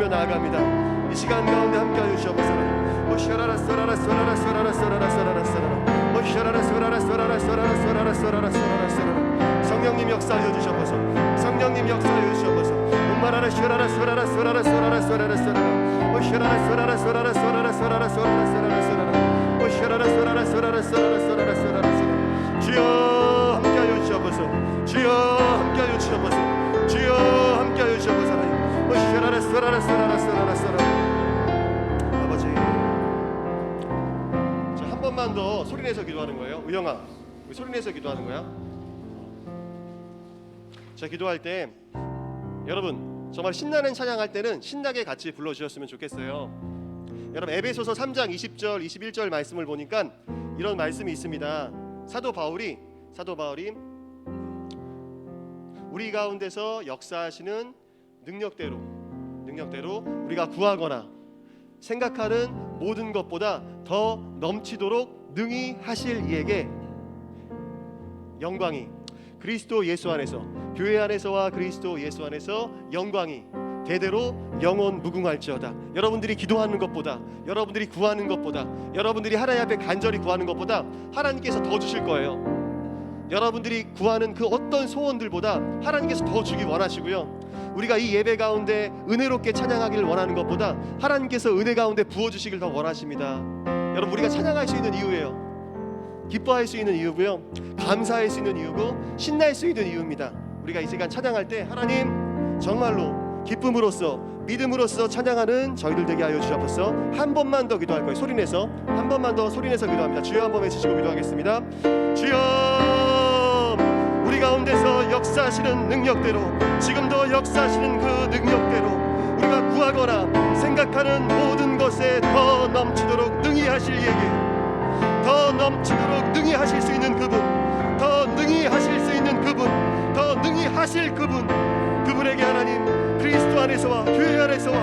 나아갑니다. 이 시간 가운데 함께하여 주시옵소서. 오샤라라 소라라 소라라 소라라 소라라 소라라 소라라 오샤라라 소라라 소라라 소라라 소라라 소라라 소라라 소라라 성령님 역사하여 주시옵소서. 성령님 역사하여 주시옵소서. 음마라라 슈라라 소라라 소라라 소라라 소라라 소라라 오샤라라 소라라 소라라 소라라 소라라 소라라 소라라 소라라 오샤라라 소라라 소라라 소라라 소라라 소라라 소라라 주여 함께하여 주시옵소서. 주여 함께하여 주시옵소서. 주여 함께하여 주시옵소서. 오샤라라 소라라 소라라 소라라 소라라 아버지, 자, 한 번만 더 소리내서 기도하는 거예요. 우영아, 우리 소리내서 기도하는 거야. 자, 기도할 때 여러분 정말 신나는 찬양할 때는 신나게 같이 불러주셨으면 좋겠어요. 여러분 에베소서 3장 20절 21절 말씀을 보니까 이런 말씀이 있습니다. 사도 바울이 우리 가운데서 역사하시는 능력대로 우리가 구하거나 생각하는 모든 것보다 더 넘치도록 능히 하실 이에게 영광이 그리스도 예수 안에서, 교회 안에서와 그리스도 예수 안에서 영광이 대대로 영원 무궁할지어다. 여러분들이 기도하는 것보다, 여러분들이 구하는 것보다, 여러분들이 하나님 앞에 간절히 구하는 것보다 하나님께서 더 주실 거예요. 여러분들이 구하는 그 어떤 소원들보다 하나님께서 더 주기 원하시고요. 우리가 이 예배 가운데 은혜롭게 찬양하기를 원하는 것보다 하나님께서 은혜 가운데 부어주시길 더 원하십니다. 여러분, 우리가 찬양할 수 있는 이유예요. 기뻐할 수 있는 이유고요, 감사할 수 있는 이유고, 신날 수 있는 이유입니다. 우리가 이 시간 찬양할 때 하나님 정말로 기쁨으로써 믿음으로써 찬양하는 저희들 되게 하여 주시옵소서. 한 번만 더 기도할 거예요. 소리내서 한 번만 더 소리내서 기도합니다. 주여 한번 외치시고 기도하겠습니다. 주여, 우리 가운데서 역사하시는 능력대로, 지금도 역사하시는 그 능력대로 우리가 구하거나 생각하는 모든 것에 더 넘치도록 능히 하실 이에게, 더 넘치도록 능히 하실 수 있는 그분, 더 능히 하실 수 있는 그분, 더 능히 하실 그분에게 하나님 그리스도 안에서와 교회 안에서와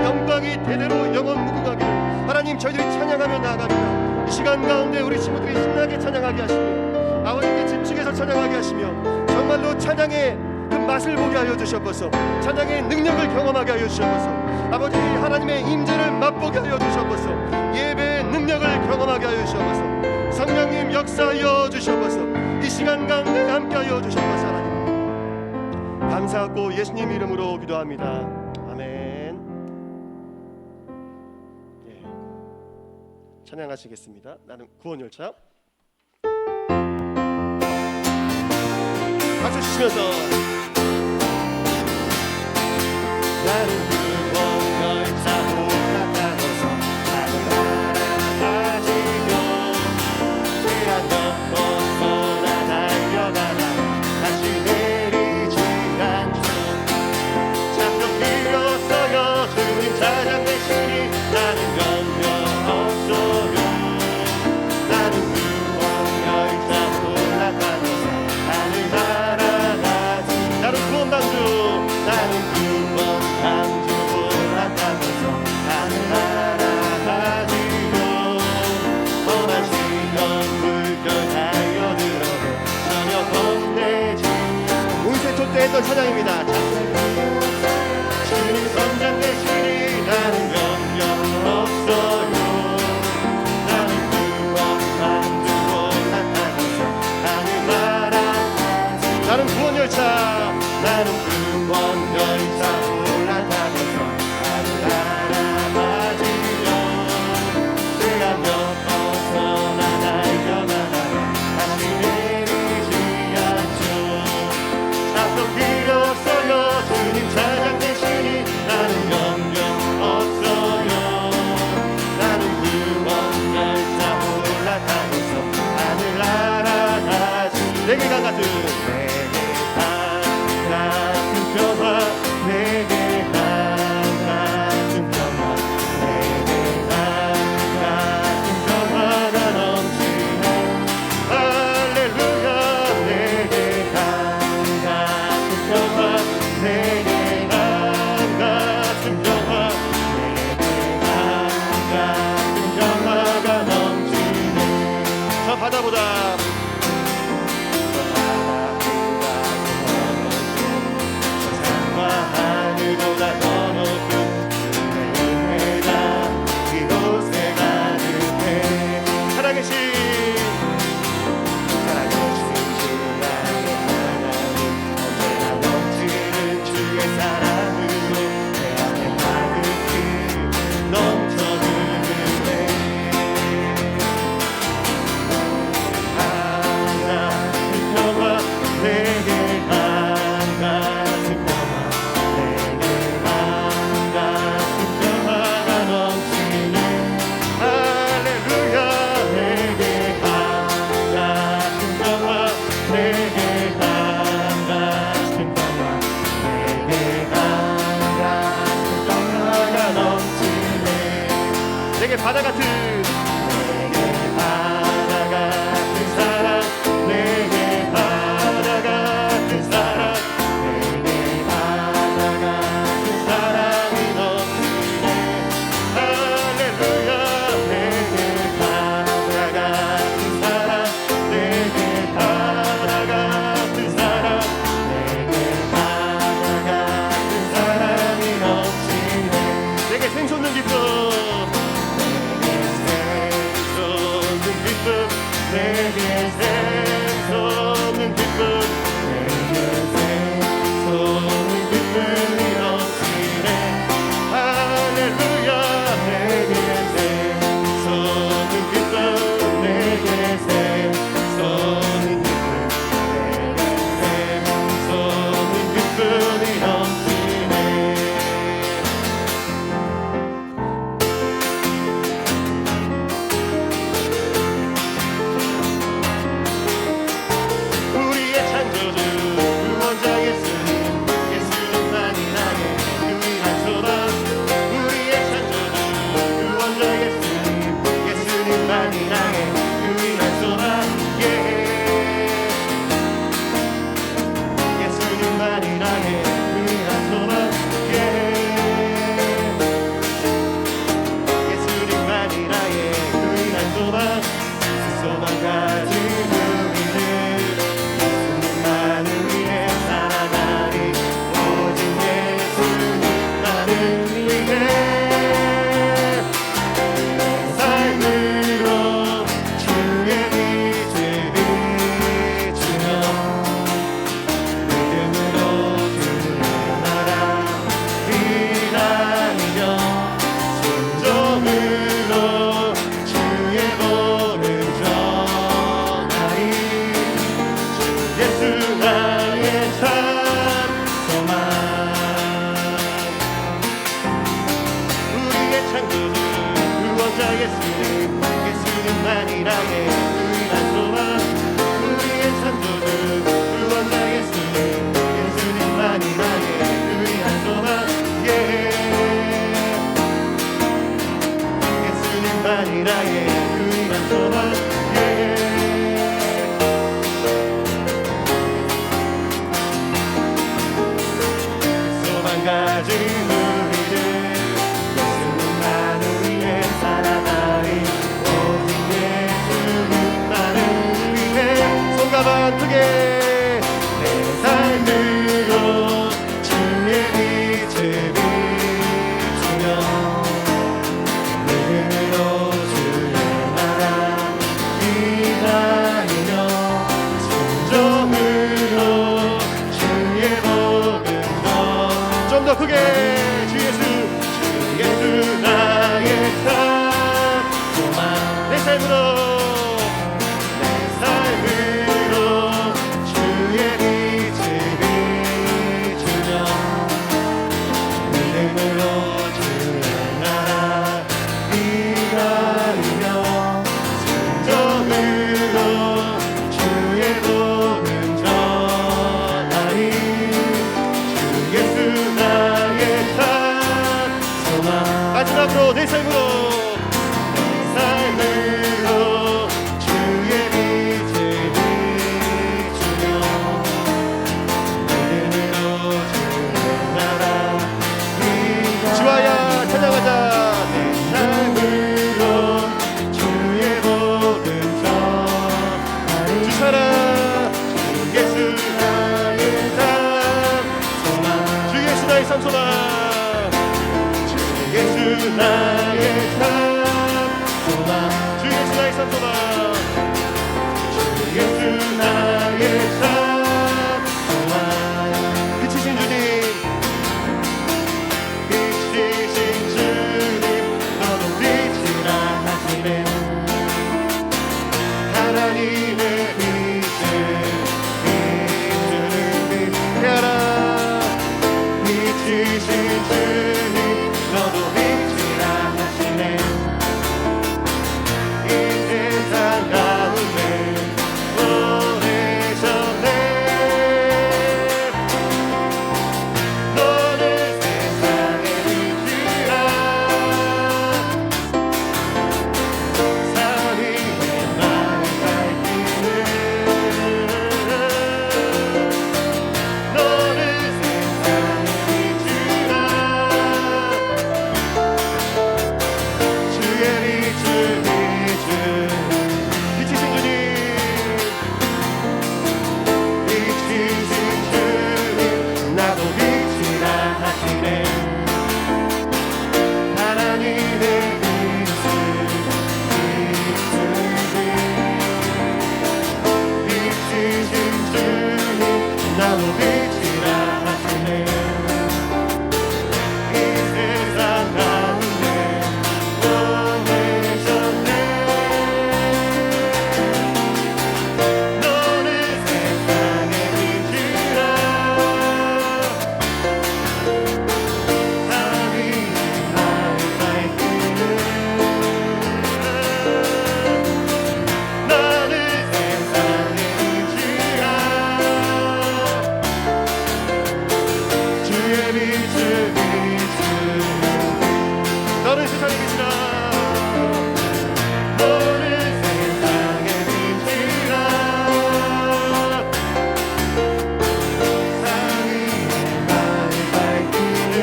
영광이 대대로 영원 무궁하게 하나님 저희들이 찬양하며 나아갑니다. 이 시간 가운데 우리 친구들이 신나게 찬양하게 하시며 아버님께 집중해서 찬양하게 하시며 정말로 찬양의 그 맛을 보게 하여 주시옵소서. 찬양의 능력을 경험하게 하여 주시옵소서. 아버지 하나님의 임재를 맛보게 하여 주시옵소서. 예배의 능력을 경험하게 하여 주시옵소서. 성령님 역사하여 주시옵소서. 이 시간 가운데 함께하여 주시옵소서. 하나님 감사하고 예수님 이름으로 기도합니다. 아멘. 예. 찬양하시겠습니다. 나는 구원열차. 박수 치시면서 나는 구원열차 올라타고서 하늘 날아가지고 태양 넘어서 나 달려가라 다시 내리지 않죠. 잠깐 비었어요 주님 사랑 되시니 나는 염려 없어요. 나는 구원열차 올라타고서 하늘 날아가지 나는 구원방주 나는 구원방주 올라타고서 하늘 날아가지요. 험한 시험 물결 달려들어도 전혀 겁내지 운세초 때 했던 찬양입니다. 주님 선장 되시니 나는 염려 없어요. 나는 구원방주 올라타고서 하늘 날아가지 나는 구원열차 나는 구원열차 올라타고서 하늘 날아가지요. 태양 옆에서 나 달려가다가 다시 내리지 않죠. 잡고 비었어요 주님 찬양 되시니 나는 염려 없어요. 나는 구원열차 올라타고서 하늘 날아가지 내게 강 같은 평화 내게 같은 평화 내게 같은 평화가 넘치네. 할렐루야 내게 같은 평화 내게 같은 평화 내게 같은 평화가 넘치네. 저 바다보다 저 바다 바다 같은 내게 바다 같은 사랑 내게 바다 같은 사랑 내게 바다 같은 사랑이 넘치네 할렐루야 내게 바다 같은 사랑 내게 바다 같은 사랑 내게 바다 같은 사랑이 넘치네 내게 생솟는 기쁨 내게 샘솟는 기쁨 내게 샘솟는 기쁨이 넘치네 할렐루야 내게 샘솟는 기쁨 내게 샘솟는 기쁨 내게 샘솟는 기쁨이 넘치네 우리의 창조주 구원자 예수님 예수님만이 나의 유일한 소망 우리의 창조주 구원자 예수님 예수님만이 나의 유일한 소망 예수님만이 나의 유일한 소망 예수님만이 나의 유일한 소망 그 소망 가진 예수님만이 나의 유일한 소망 우리의 창조주 구원자 예수님 예수님만이 나의 유일한 소망 예수님만이 나의 유일한 소망 소망 가진 우리들 예수님만을 위해 살아가리 손가방 크게 내 삶으로 주의 빛을 비추며 믿음으로 주의 나라 기다리며 순종으로 주의 복음 좀 더 크게 주 예수 나의 삶 소망 내 삶으로 마지막으로 내 삶으로 주의 빛을 비추며 믿음으로 주의 나라 주와야 찬양하자 내 삶으로 주의 복음 전하리 주 사랑 주 예수 나의 삶 소망 주 예수 나의 삶 소망 예수 나의 삶 소망 주 예수 나의 삶 소망 주 예수 나의 삶 소망 빛이신 주님 빛이신 주님 너도 빛이라 하시네 하나님의 빛을 비추는 빛 되어라 빛이신 주님 너도 빛이라 하시네 이 세상 가운데 보내셨네 너는 세상의 빛이라 나로 빛이라 하시네. 이 세상 가운데 보내셨네. 너는 세상의 빛이라. 너는 세상의 빛이라. 너는 세상의 빛이라. 세상이 나를 밝히네.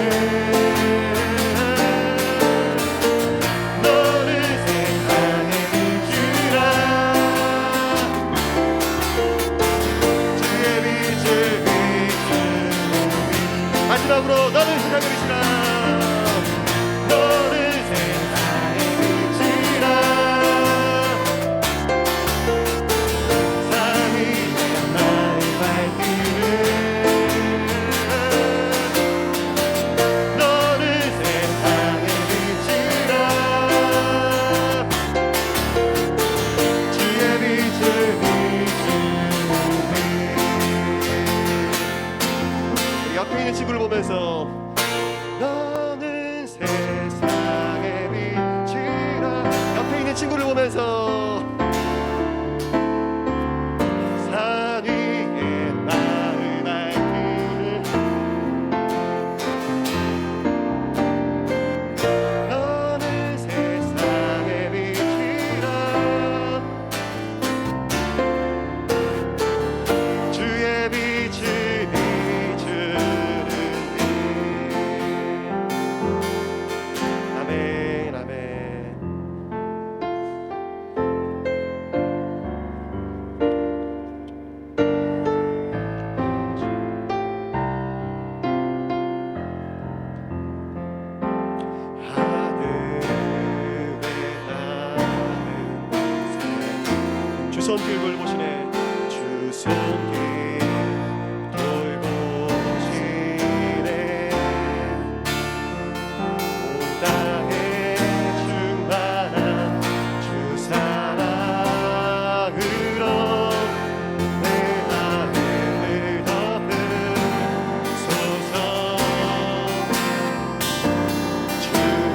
너는 세상의 빛이라. 주의 빛을 비추니. 마지막으로 너는 세상의 빛이라. 너는 세상의 빛이라. 삶이 나를 밝히네. 너는 세상의 빛이라. 주의 빛을 비추니. 옆에 있는 친구를 보면서 너는 세상의 빛이라. 옆에 있는 친구를 보면서 산 위에 나를 밝히는. 너는 세상의 빛이라. 주의 빛을 비추는 빛. 아멘, 아멘. 하늘에 나는 주 손길 돌보시네. 주 손길 돌보시네. 온 땅에 충만한 주 사랑으로 내 마음을 덮으소서. 주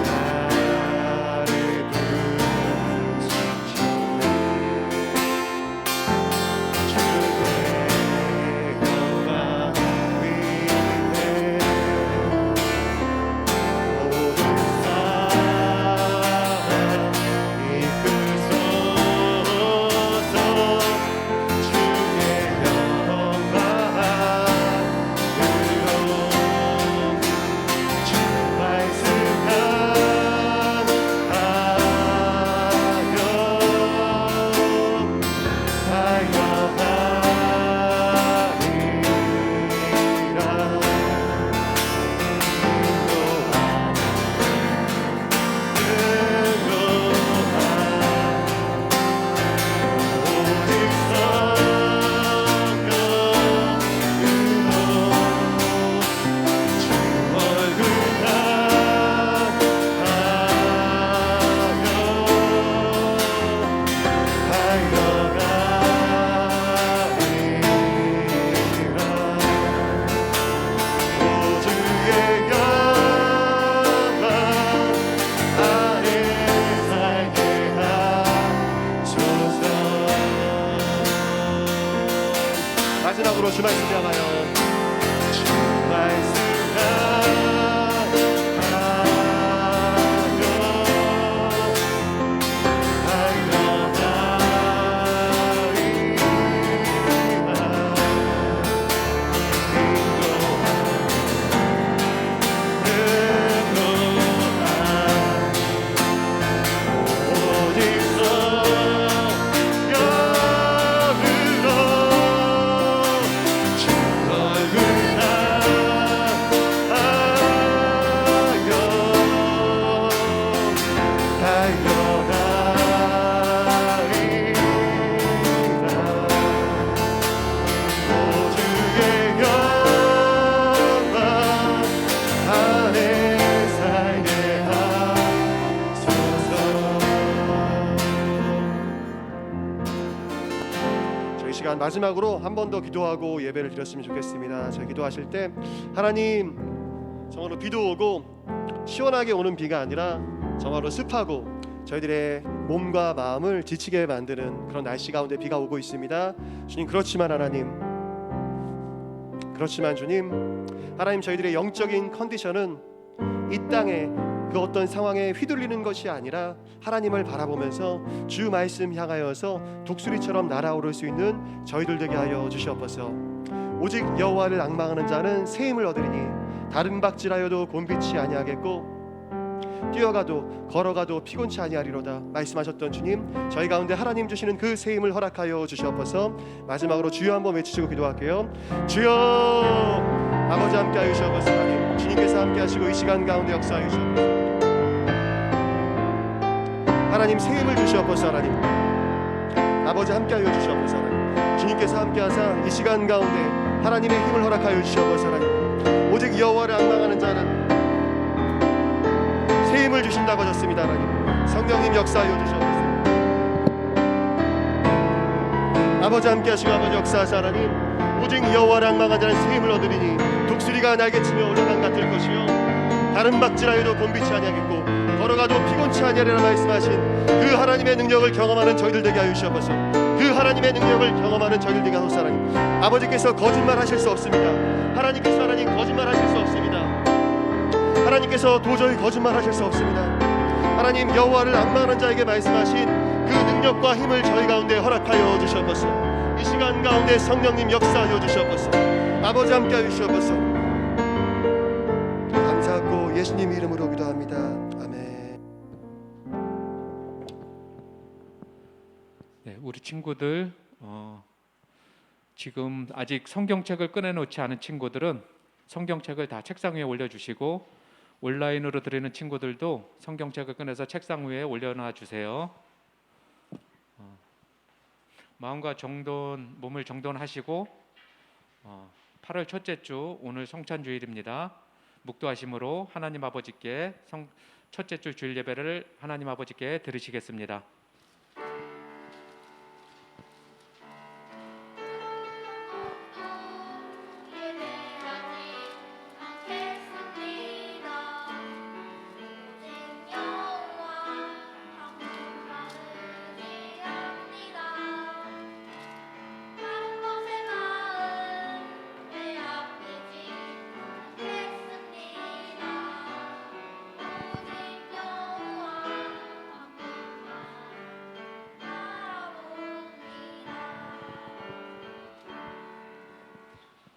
나를 부르시네. 주의 영광 위에 모든 사람 이끄소서. 주의 영광으로 주 말씀 마지막으로 주 말씀 향하여 주 말씀 시간 마지막으로 한 번 더 기도하고 예배를 드렸으면 좋겠습니다. 저희 기도하실 때 하나님, 정말로 비도 오고 시원하게 오는 비가 아니라 정말로 습하고 저희들의 몸과 마음을 지치게 만드는 그런 날씨 가운데 비가 오고 있습니다. 주님, 그렇지만 주님, 하나님, 저희들의 영적인 컨디션은 이 땅에 그 어떤 상황에 휘둘리는 것이 아니라 하나님을 바라보면서 주 말씀 향하여서 독수리처럼 날아오를 수 있는 저희들 되게 하여 주시옵소서. 오직 여호와를 앙망하는 자는 새 힘을 얻으리니 다른 박질하여도 곤비치 아니하겠고 뛰어가도 걸어가도 피곤치 아니하리로다 말씀하셨던 주님, 저희 가운데 하나님 주시는 그 새 힘을 허락하여 주시옵소서. 마지막으로 주여 한번 외치시고 기도할게요. 주여, 아버지 함께하여 주시옵소서. 하나님, 주님께서 함께하시고 이 시간 가운데 역사하여 주시옵소서. 하나님, 새 힘을 주시옵소서. 하나님, 아버지 함께하여 주시옵소서. 하나님, 주님께서 함께하사 이 시간 가운데 하나님의 힘을 허락하여 주시옵소서. 하나님, 오직 여호와를 앙망하는 자는 새 힘을 주신다고 하셨습니다. 하나님, 성령님 역사하여 주시옵소서. 아버지 함께하시고 아버지 역사하사 하나님, 오직 여호와를 앙망하는 자는 새 힘을 얻으리니 독수리가 날개치며 올라간 같을 것이요 다른 박질하여도 곤비치 아니하겠고 걸어가도 피곤치 아니하리라 말씀하신 그 하나님의 능력을 경험하는 저희들 되게 하여 주시옵소서. 그 하나님의 능력을 경험하는 저희들 되게 하소서. 하나님, 아버지께서 거짓말하실 수 없습니다. 하나님께서 거짓말하실 수 없습니다. 하나님께서 도저히 거짓말하실 수 없습니다. 하나님, 여호와를 앙망하는 자에게 말씀하신 그 능력과 힘을 저희 가운데 허락하여 주시옵소서. 이 시간 가운데 성령님 역사하여 주시옵소서. 아버지 함께하여 주시옵소서. 감사하고 예수님 이름으로 기도합니다. 아멘. 네, 우리 친구들 지금 아직 성경책을 꺼내놓지 않은 친구들은 성경책을 다 책상 위에 올려주시고, 온라인으로 드리는 친구들도 성경책을 꺼내서 책상 위에 올려놔 주세요. 마음과 몸을 정돈하시고 8월 첫째 주 오늘 성찬주일입니다. 묵도하심으로 하나님 아버지께 첫째 주 주일 예배를 하나님 아버지께 드리시겠습니다.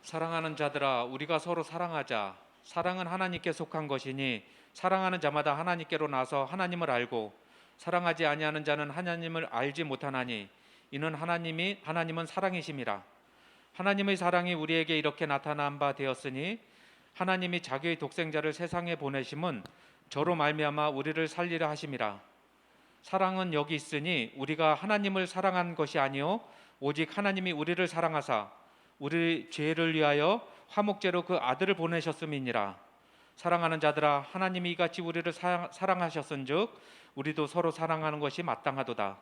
사랑하는 자들아, 우리가 서로 사랑하자. 사랑은 하나님께 속한 것이니 사랑하는 자마다 하나님께로 나서 하나님을 알고, 사랑하지 아니하는 자는 하나님을 알지 못하나니 이는 하나님은 사랑이심이라. 하나님의 사랑이 우리에게 이렇게 나타난 바 되었으니 하나님이 자기의 독생자를 세상에 보내심은 저로 말미암아 우리를 살리려 하심이라. 사랑은 여기 있으니 우리가 하나님을 사랑한 것이 아니요 오직 하나님이 우리를 사랑하사 우리 죄를 위하여 화목제로 그 아들을 보내셨음이니라. 사랑하는 자들아, 하나님이 이같이 우리를 사랑하셨은즉 우리도 서로 사랑하는 것이 마땅하도다.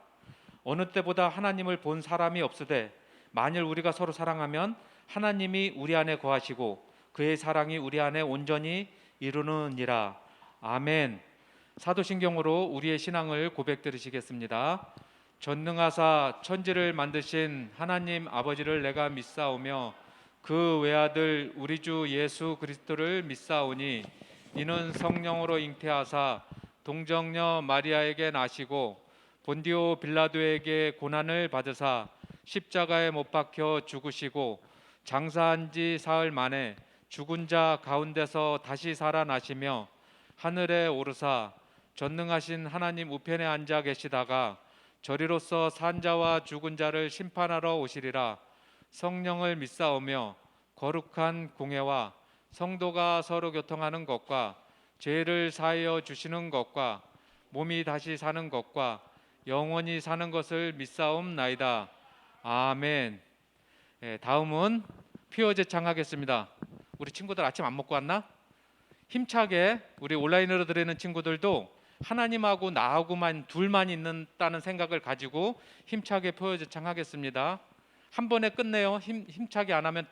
어느 때보다 하나님을 본 사람이 없으되 만일 우리가 서로 사랑하면 하나님이 우리 안에 거하시고 그의 사랑이 우리 안에 온전히 이루느니라. 아멘. 사도신경으로 우리의 신앙을 고백드리시겠습니다. 전능하사 천지를 만드신 하나님 아버지를 내가 믿사오며 그 외아들 우리 주 예수 그리스도를 믿사오니 이는 성령으로 잉태하사 동정녀 마리아에게 나시고 본디오 빌라도에게 고난을 받으사 십자가에 못 박혀 죽으시고 장사한 지 사흘 만에 죽은 자 가운데서 다시 살아나시며 하늘에 오르사 전능하신 하나님 우편에 앉아 계시다가 저리로서 산 자와 죽은 자를 심판하러 오시리라. 성령을 믿사오며 거룩한 공회와 성도가 서로 교통하는 것과 죄를 사하여 주시는 것과 몸이 다시 사는 것과 영원히 사는 것을 믿사옵나이다. 아멘. 다음은 피어제 창하겠습니다. 우리 친구들 아침 안 먹고 왔나? 힘차게 우리 온라인으로 드리는 친구들도 하나님하고 나하고만 둘만 있는다는 생각을 가지고 힘차게 포효제창하겠습니다. 한 번에 끝내요. 힘차게 안 하면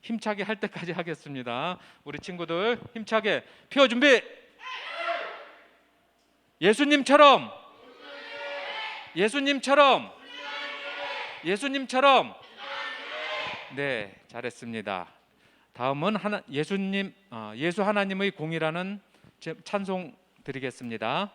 힘차게 할 때까지 하겠습니다. 우리 친구들 힘차게 표 준비. 예수님처럼 예수님처럼 예수님처럼. 네, 잘했습니다. 다음은 예수 하나님의 공이라는 찬송 드리겠습니다.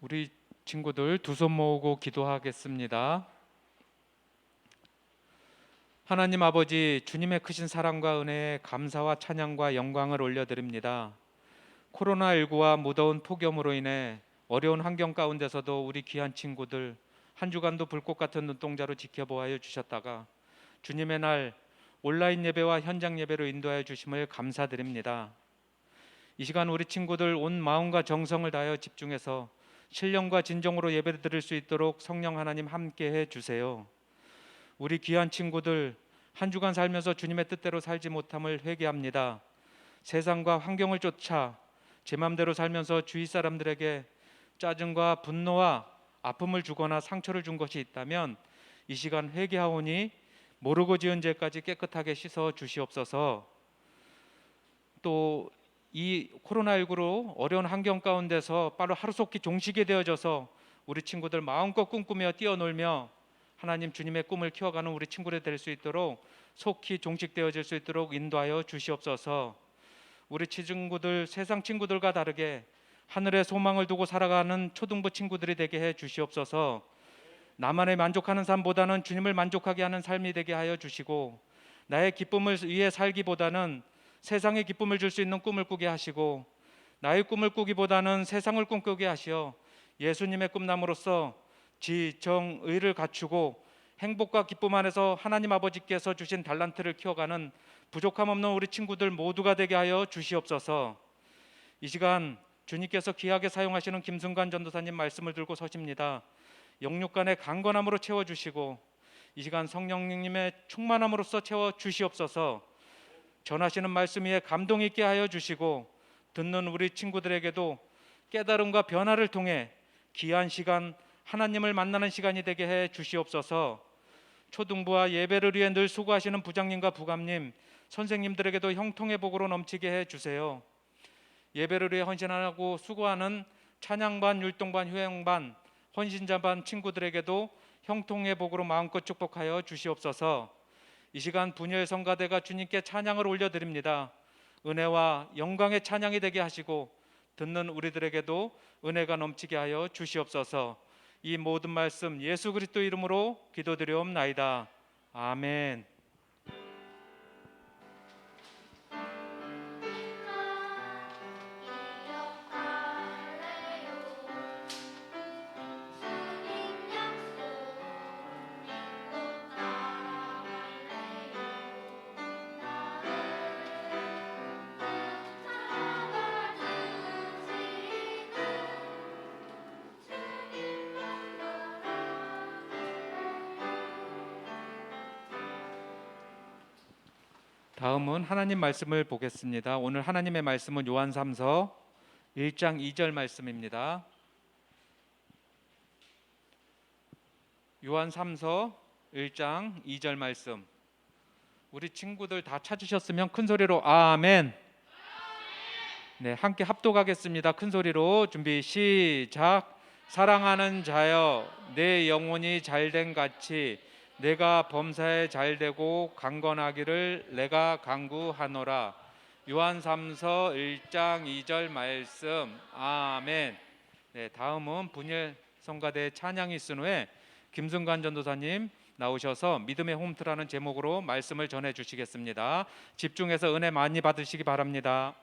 우리 친구들 두 손 모으고 기도하겠습니다. 하나님 아버지, 주님의 크신 사랑과 은혜에 감사와 찬양과 영광을 올려드립니다. 코로나19와 무더운 폭염으로 인해 어려운 환경 가운데서도 우리 귀한 친구들 한 주간도 불꽃 같은 눈동자로 지켜보아 주셨다가 주님의 날 온라인 예배와 현장 예배로 인도하여 주심을 감사드립니다. 이 시간 우리 친구들 온 마음과 정성을 다하여 집중해서 신령과 진정으로 예배를 드릴 수 있도록 성령 하나님 함께해 주세요. 우리 귀한 친구들 한 주간 살면서 주님의 뜻대로 살지 못함을 회개합니다. 세상과 환경을 쫓아 제 맘대로 살면서 주위 사람들에게 짜증과 분노와 아픔을 주거나 상처를 준 것이 있다면 이 시간 회개하오니 모르고 지은 죄까지 깨끗하게 씻어 주시옵소서. 또 이 코로나19로 어려운 환경 가운데서 바로 하루속히 종식이 되어져서 우리 친구들 마음껏 꿈꾸며 뛰어놀며 하나님 주님의 꿈을 키워가는 우리 친구들 될 수 있도록 속히 종식되어질 수 있도록 인도하여 주시옵소서. 우리 친구들 세상 친구들과 다르게 하늘의 소망을 두고 살아가는 초등부 친구들이 되게 해 주시옵소서. 나만의 만족하는 삶보다는 주님을 만족하게 하는 삶이 되게 하여 주시고, 나의 기쁨을 위해 살기보다는 세상의 기쁨을 줄 수 있는 꿈을 꾸게 하시고, 나의 꿈을 꾸기보다는 세상을 꿈꾸게 하시어 예수님의 꿈나무로서 지, 정, 의를 갖추고 행복과 기쁨 안에서 하나님 아버지께서 주신 달란트를 키워가는 부족함 없는 우리 친구들 모두가 되게 하여 주시옵소서. 이 시간 주님께서 귀하게 사용하시는 김승관 전도사님 말씀을 들고 서십니다. 영육간의 강건함으로 채워주시고 이 시간 성령님의 충만함으로써 채워주시옵소서. 전하시는 말씀 위에 감동 있게 하여 주시고 듣는 우리 친구들에게도 깨달음과 변화를 통해 귀한 시간, 하나님을 만나는 시간이 되게 해 주시옵소서. 초등부와 예배를 위해 늘 수고하시는 부장님과 부감님, 선생님들에게도 형통의 복으로 넘치게 해 주세요. 예배를 위해 헌신하고 수고하는 찬양반, 율동반, 효행반, 헌신자반 친구들에게도 형통의 복으로 마음껏 축복하여 주시옵소서. 이 시간 분열 성가대가 주님께 찬양을 올려드립니다. 은혜와 영광의 찬양이 되게 하시고 듣는 우리들에게도 은혜가 넘치게 하여 주시옵소서. 이 모든 말씀 예수 그리스도 이름으로 기도드리옵나이다. 아멘. 다음은 하나님 말씀을 보겠습니다. 오늘 하나님의 말씀은 요한 3서 1장 2절 말씀입니다. 요한 3서 1장 2절 말씀. 우리 친구들 다 찾으셨으면 큰 소리로 아멘. 네, 함께 합독하겠습니다. 큰 소리로 준비 시작. 사랑하는 자여, 내 영혼이 잘된 같이 내가 범사에 잘되고 강건하기를 내가 간구하노라. 요한 3서 1장 2절 말씀. 아멘. 네, 다음은 분열 성가대 찬양이 있은 후에 김승관 전도사님 나오셔서 믿음의 홈트라는 제목으로 말씀을 전해 주시겠습니다. 집중해서 은혜 많이 받으시기 바랍니다.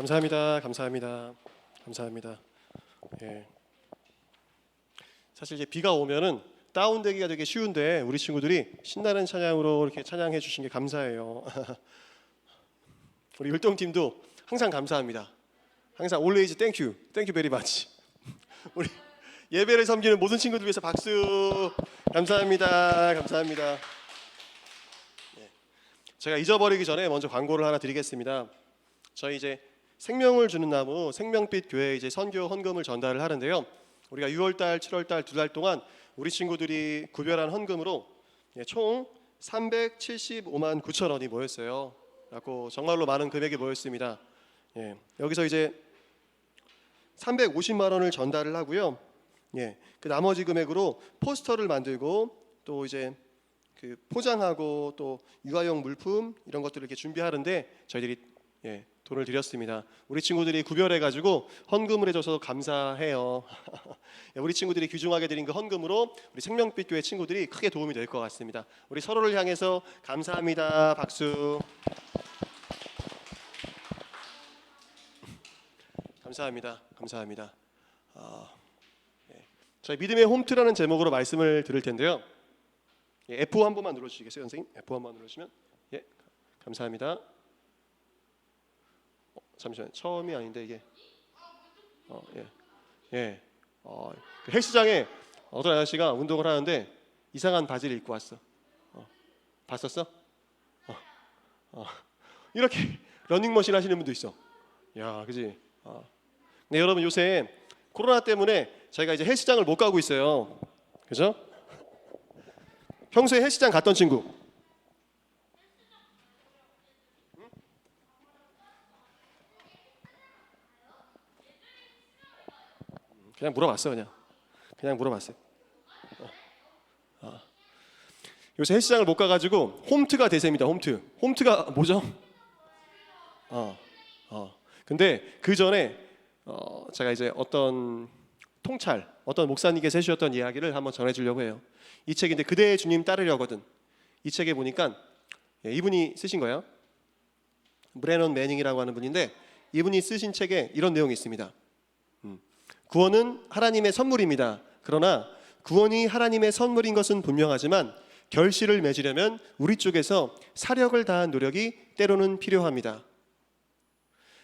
감사합니다. 감사합니다. 감사합니다. 예. 사실 이제 비가 오면은 다운되기가 되게 쉬운데 우리 친구들이 신나는 찬양으로 이렇게 찬양해 주신 게 감사해요. 우리 율동팀도 항상 감사합니다. 항상 always thank you very much. 우리 예배를 섬기는 모든 친구들 위해서 박수. 감사합니다. 감사합니다. 예. 제가 잊어버리기 전에 먼저 광고를 하나 드리겠습니다. 저희 이제 생명을 주는 나무 생명빛 교회에 이제 선교 헌금을 전달을 하는데요. 우리가 6월달, 7월달 두 달 동안 우리 친구들이 구별한 헌금으로 총 375만 9천 원이 모였어요. 그래서 정말로 많은 금액이 모였습니다. 예, 여기서 이제 350만 원을 전달을 하고요. 예, 그 나머지 금액으로 포스터를 만들고 또 이제 그 포장하고 또 유아용 물품 이런 것들을 이렇게 준비하는데 저희들이 돈을 드렸습니다. 우리 친구들이 구별해가지고 헌금을 해줘서 감사해요. 우리 친구들이 귀중하게 드린 그 헌금으로 우리 생명빛 교회 친구들이 크게 도움이 될 것 같습니다. 우리 서로를 향해서 감사합니다. 박수. 감사합니다. 감사합니다. 저희 믿음의 홈트라는 제목으로 말씀을 드릴 텐데요. F 한 번만 눌러주시겠어요, 선생님? F 한 번 눌러주시면 감사합니다. 잠시만, 처음이 아닌데 이게 그 헬스장에 어떤 아저씨가 운동을 하는데 이상한 바지를 입고 왔어. 봤었어? 이렇게 러닝머신 하시는 분도 있어. 야, 그지? 네, 여러분 요새 코로나 때문에 저희가 이제 헬스장을 못 가고 있어요. 그죠? 평소에 헬스장 갔던 친구. 그냥 물어봤어, 그냥 물어봤어요. 요새 헬스장을 못 가가지고 홈트가 대세입니다. 홈트가 뭐죠? 근데 그 전에 제가 이제 어떤 목사님께서 해주셨던 이야기를 한번 전해주려고 해요. 이 책인데 그대의 주님 따르려거든. 이 책에 보니까 이분이 쓰신 거예요. 브레넌 매닝이라고 하는 분인데 이분이 쓰신 책에 이런 내용이 있습니다. 구원은 하나님의 선물입니다. 그러나 구원이 하나님의 선물인 것은 분명하지만 결실을 맺으려면 우리 쪽에서 사력을 다한 노력이 때로는 필요합니다.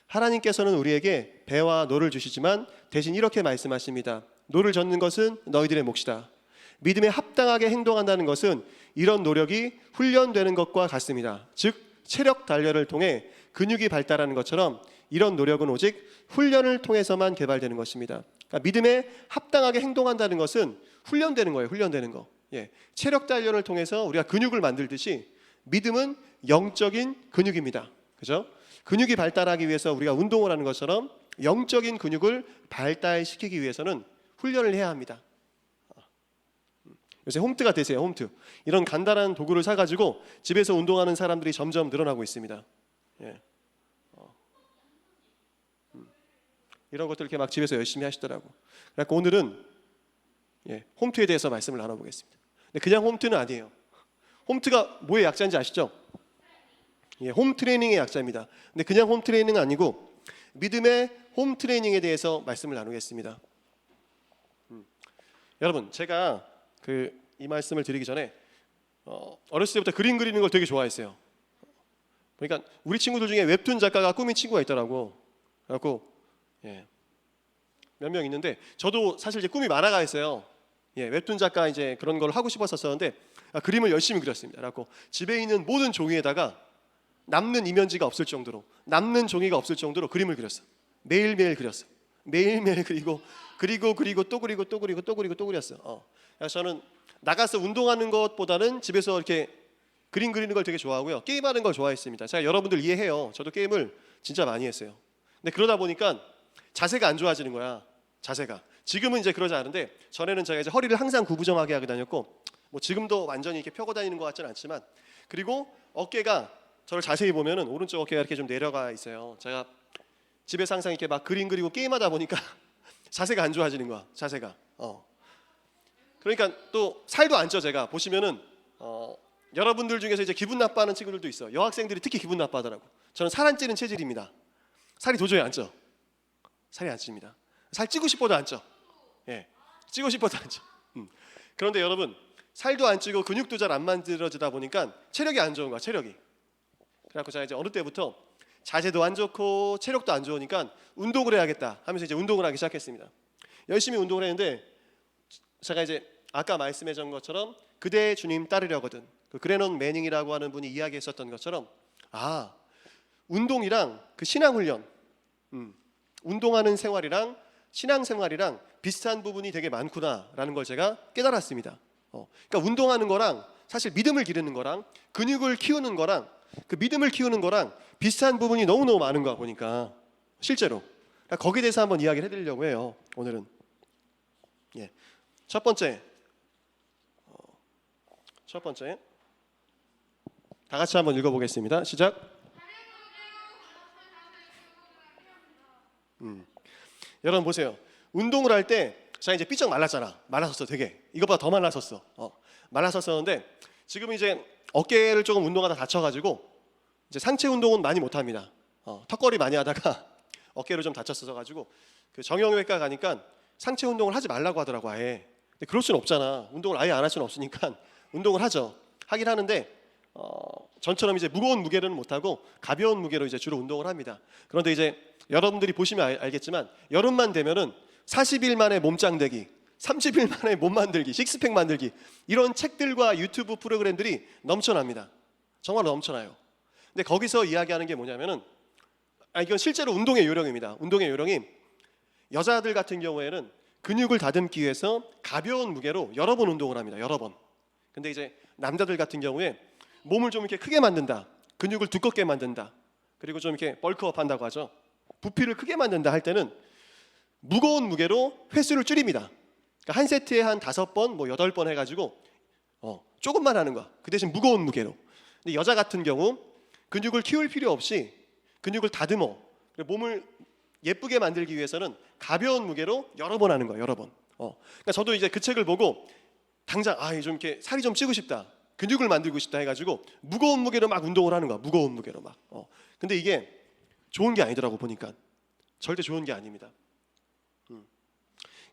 하나님께서는 우리에게 배와 노를 주시지만 대신 이렇게 말씀하십니다. 노를 젓는 것은 너희들의 몫이다. 믿음에 합당하게 행동한다는 것은 이런 노력이 훈련되는 것과 같습니다. 즉 체력 단련을 통해 근육이 발달하는 것처럼 이런 노력은 오직 훈련을 통해서만 개발되는 것입니다. 그러니까 믿음에 합당하게 행동한다는 것은 훈련되는 거예요. 훈련되는 거. 체력 단련을 통해서 우리가 근육을 만들듯이 믿음은 영적인 근육입니다. 그죠? 근육이 발달하기 위해서 우리가 운동을 하는 것처럼 영적인 근육을 발달시키기 위해서는 훈련을 해야 합니다. 요새 홈트가 되세요. 홈트. 이런 간단한 도구를 사가지고 집에서 운동하는 사람들이 점점 늘어나고 있습니다. 이런 것들 이렇게 막 집에서 열심히 하시더라고. 그래서 오늘은 홈트에 대해서 말씀을 나눠보겠습니다. 근데 그냥 홈트는 아니에요. 홈트가 뭐의 약자인지 아시죠? 홈트레이닝의 약자입니다. 근데 그냥 홈트레이닝은 아니고 믿음의 홈트레이닝에 대해서 말씀을 나누겠습니다. 여러분, 제가 이 말씀을 드리기 전에 어렸을 때부터 그림 그리는 걸 되게 좋아했어요. 그러니까 우리 친구들 중에 웹툰 작가가 꾸민 친구가 있더라고. 그래갖고 몇 명 있는데 저도 사실 이제 꿈이 만화가 있어요. 웹툰 작가 이제 그런 걸 하고 싶었었는데 그림을 열심히 그렸습니다. 그래갖고 집에 있는 모든 종이에다가 남는 이면지가 없을 정도로, 남는 종이가 없을 정도로 그림을 그렸어. 매일매일 그렸어. 매일매일 그리고 또 그렸어. 그래서 저는 나가서 운동하는 것보다는 집에서 이렇게 그림 그리는 걸 되게 좋아하고요. 게임하는 걸 좋아했습니다. 제가 여러분들 이해해요. 저도 게임을 진짜 많이 했어요. 근데 그러다 보니까 자세가 안 좋아지는 거야. 자세가. 지금은 이제 그러지 않은데 전에는 제가 이제 허리를 항상 구부정하게 하고 다녔고, 뭐 지금도 완전히 이렇게 펴고 다니는 것 같지는 않지만, 그리고 어깨가 저를 자세히 보면은 오른쪽 어깨가 이렇게 좀 내려가 있어요. 제가 집에서 항상 이렇게 막 그림 그리고 게임하다 보니까 자세가 안 좋아지는 거야. 자세가. 그러니까 또 살도 안 쪄. 제가 보시면은 여러분들 중에서 이제 기분 나빠하는 친구들도 있어. 여학생들이 특히 기분 나빠하더라고. 저는 살 안 찌는 체질입니다. 살이 도저히 안 쪄. 살이 안 찝니다. 살 찌고 싶어도 안 쪄. 찌고 싶어도 안 쪄. 그런데 여러분, 살도 안 찌고 근육도 잘 안 만들어지다 보니까 체력이 안 좋은 거야. 체력이. 그래갖고 제가 이제 어느 때부터 자세도 안 좋고 체력도 안 좋으니까 운동을 해야겠다 하면서 이제 운동을 하기 시작했습니다. 열심히 운동을 했는데 제가 이제 아까 말씀해준 것처럼 그대의 주님 따르려거든. 그 그레넌 매닝이라고 하는 분이 이야기했었던 것처럼 운동이랑 그 신앙훈련, 운동하는 생활이랑 신앙생활이랑 비슷한 부분이 되게 많구나라는 걸 제가 깨달았습니다. 그러니까 운동하는 거랑 사실 믿음을 기르는 거랑 근육을 키우는 거랑 그 믿음을 키우는 거랑 비슷한 부분이 너무너무 많은 거야 보니까 실제로. 그러니까 거기에 대해서 한번 이야기를 해드리려고 해요. 오늘은. 예. 첫 번째, 다 같이 한번 읽어보겠습니다. 시작. 여러분 보세요. 운동을 할 때 자 이제 삐쩍 말랐잖아. 말랐었어 되게. 이것보다 더 말랐었어. 말랐었었는데 지금 이제 어깨를 조금 운동하다 다쳐가지고 이제 상체 운동은 많이 못합니다. 턱걸이 많이 하다가 어깨를 좀 다쳤어가지고 그 정형외과 가니까 상체 운동을 하지 말라고 하더라고 아예. 근데 그럴 수는 없잖아. 운동을 아예 안 할 수는 없으니까 운동을 하죠. 하긴 하는데 전처럼 이제 무거운 무게는 못하고 가벼운 무게로 이제 주로 운동을 합니다. 그런데 이제 여러분들이 보시면 알겠지만 여름만 되면은 40일 만에 몸짱되기, 30일 만에 몸 만들기, 식스팩 만들기 이런 책들과 유튜브 프로그램들이 넘쳐납니다. 정말 넘쳐나요. 근데 거기서 이야기하는 게 뭐냐면은 이건 실제로 운동의 요령입니다. 운동의 요령이 여자들 같은 경우에는 근육을 다듬기 위해서 가벼운 무게로 여러 번 운동을 합니다. 여러 번. 근데 이제 남자들 같은 경우에 몸을 좀 이렇게 크게 만든다, 근육을 두껍게 만든다, 그리고 좀 이렇게 벌크업 한다고 하죠. 부피를 크게 만든다 할 때는 무거운 무게로 횟수를 줄입니다. 그러니까 한 세트에 한 5번, 뭐 8번 해가지고 조금만 하는 거야. 그 대신 무거운 무게로. 근데 여자 같은 경우 근육을 키울 필요 없이 근육을 다듬어 몸을 예쁘게 만들기 위해서는 가벼운 무게로 여러 번 하는 거야. 여러 번. 그러니까 저도 이제 그 책을 보고 당장 좀 이렇게 살이 좀 찌고 싶다, 근육을 만들고 싶다 해가지고 무거운 무게로 막 운동을 하는 거야. 무거운 무게로 막. 근데 이게 좋은 게 아니더라고 보니까. 절대 좋은 게 아닙니다.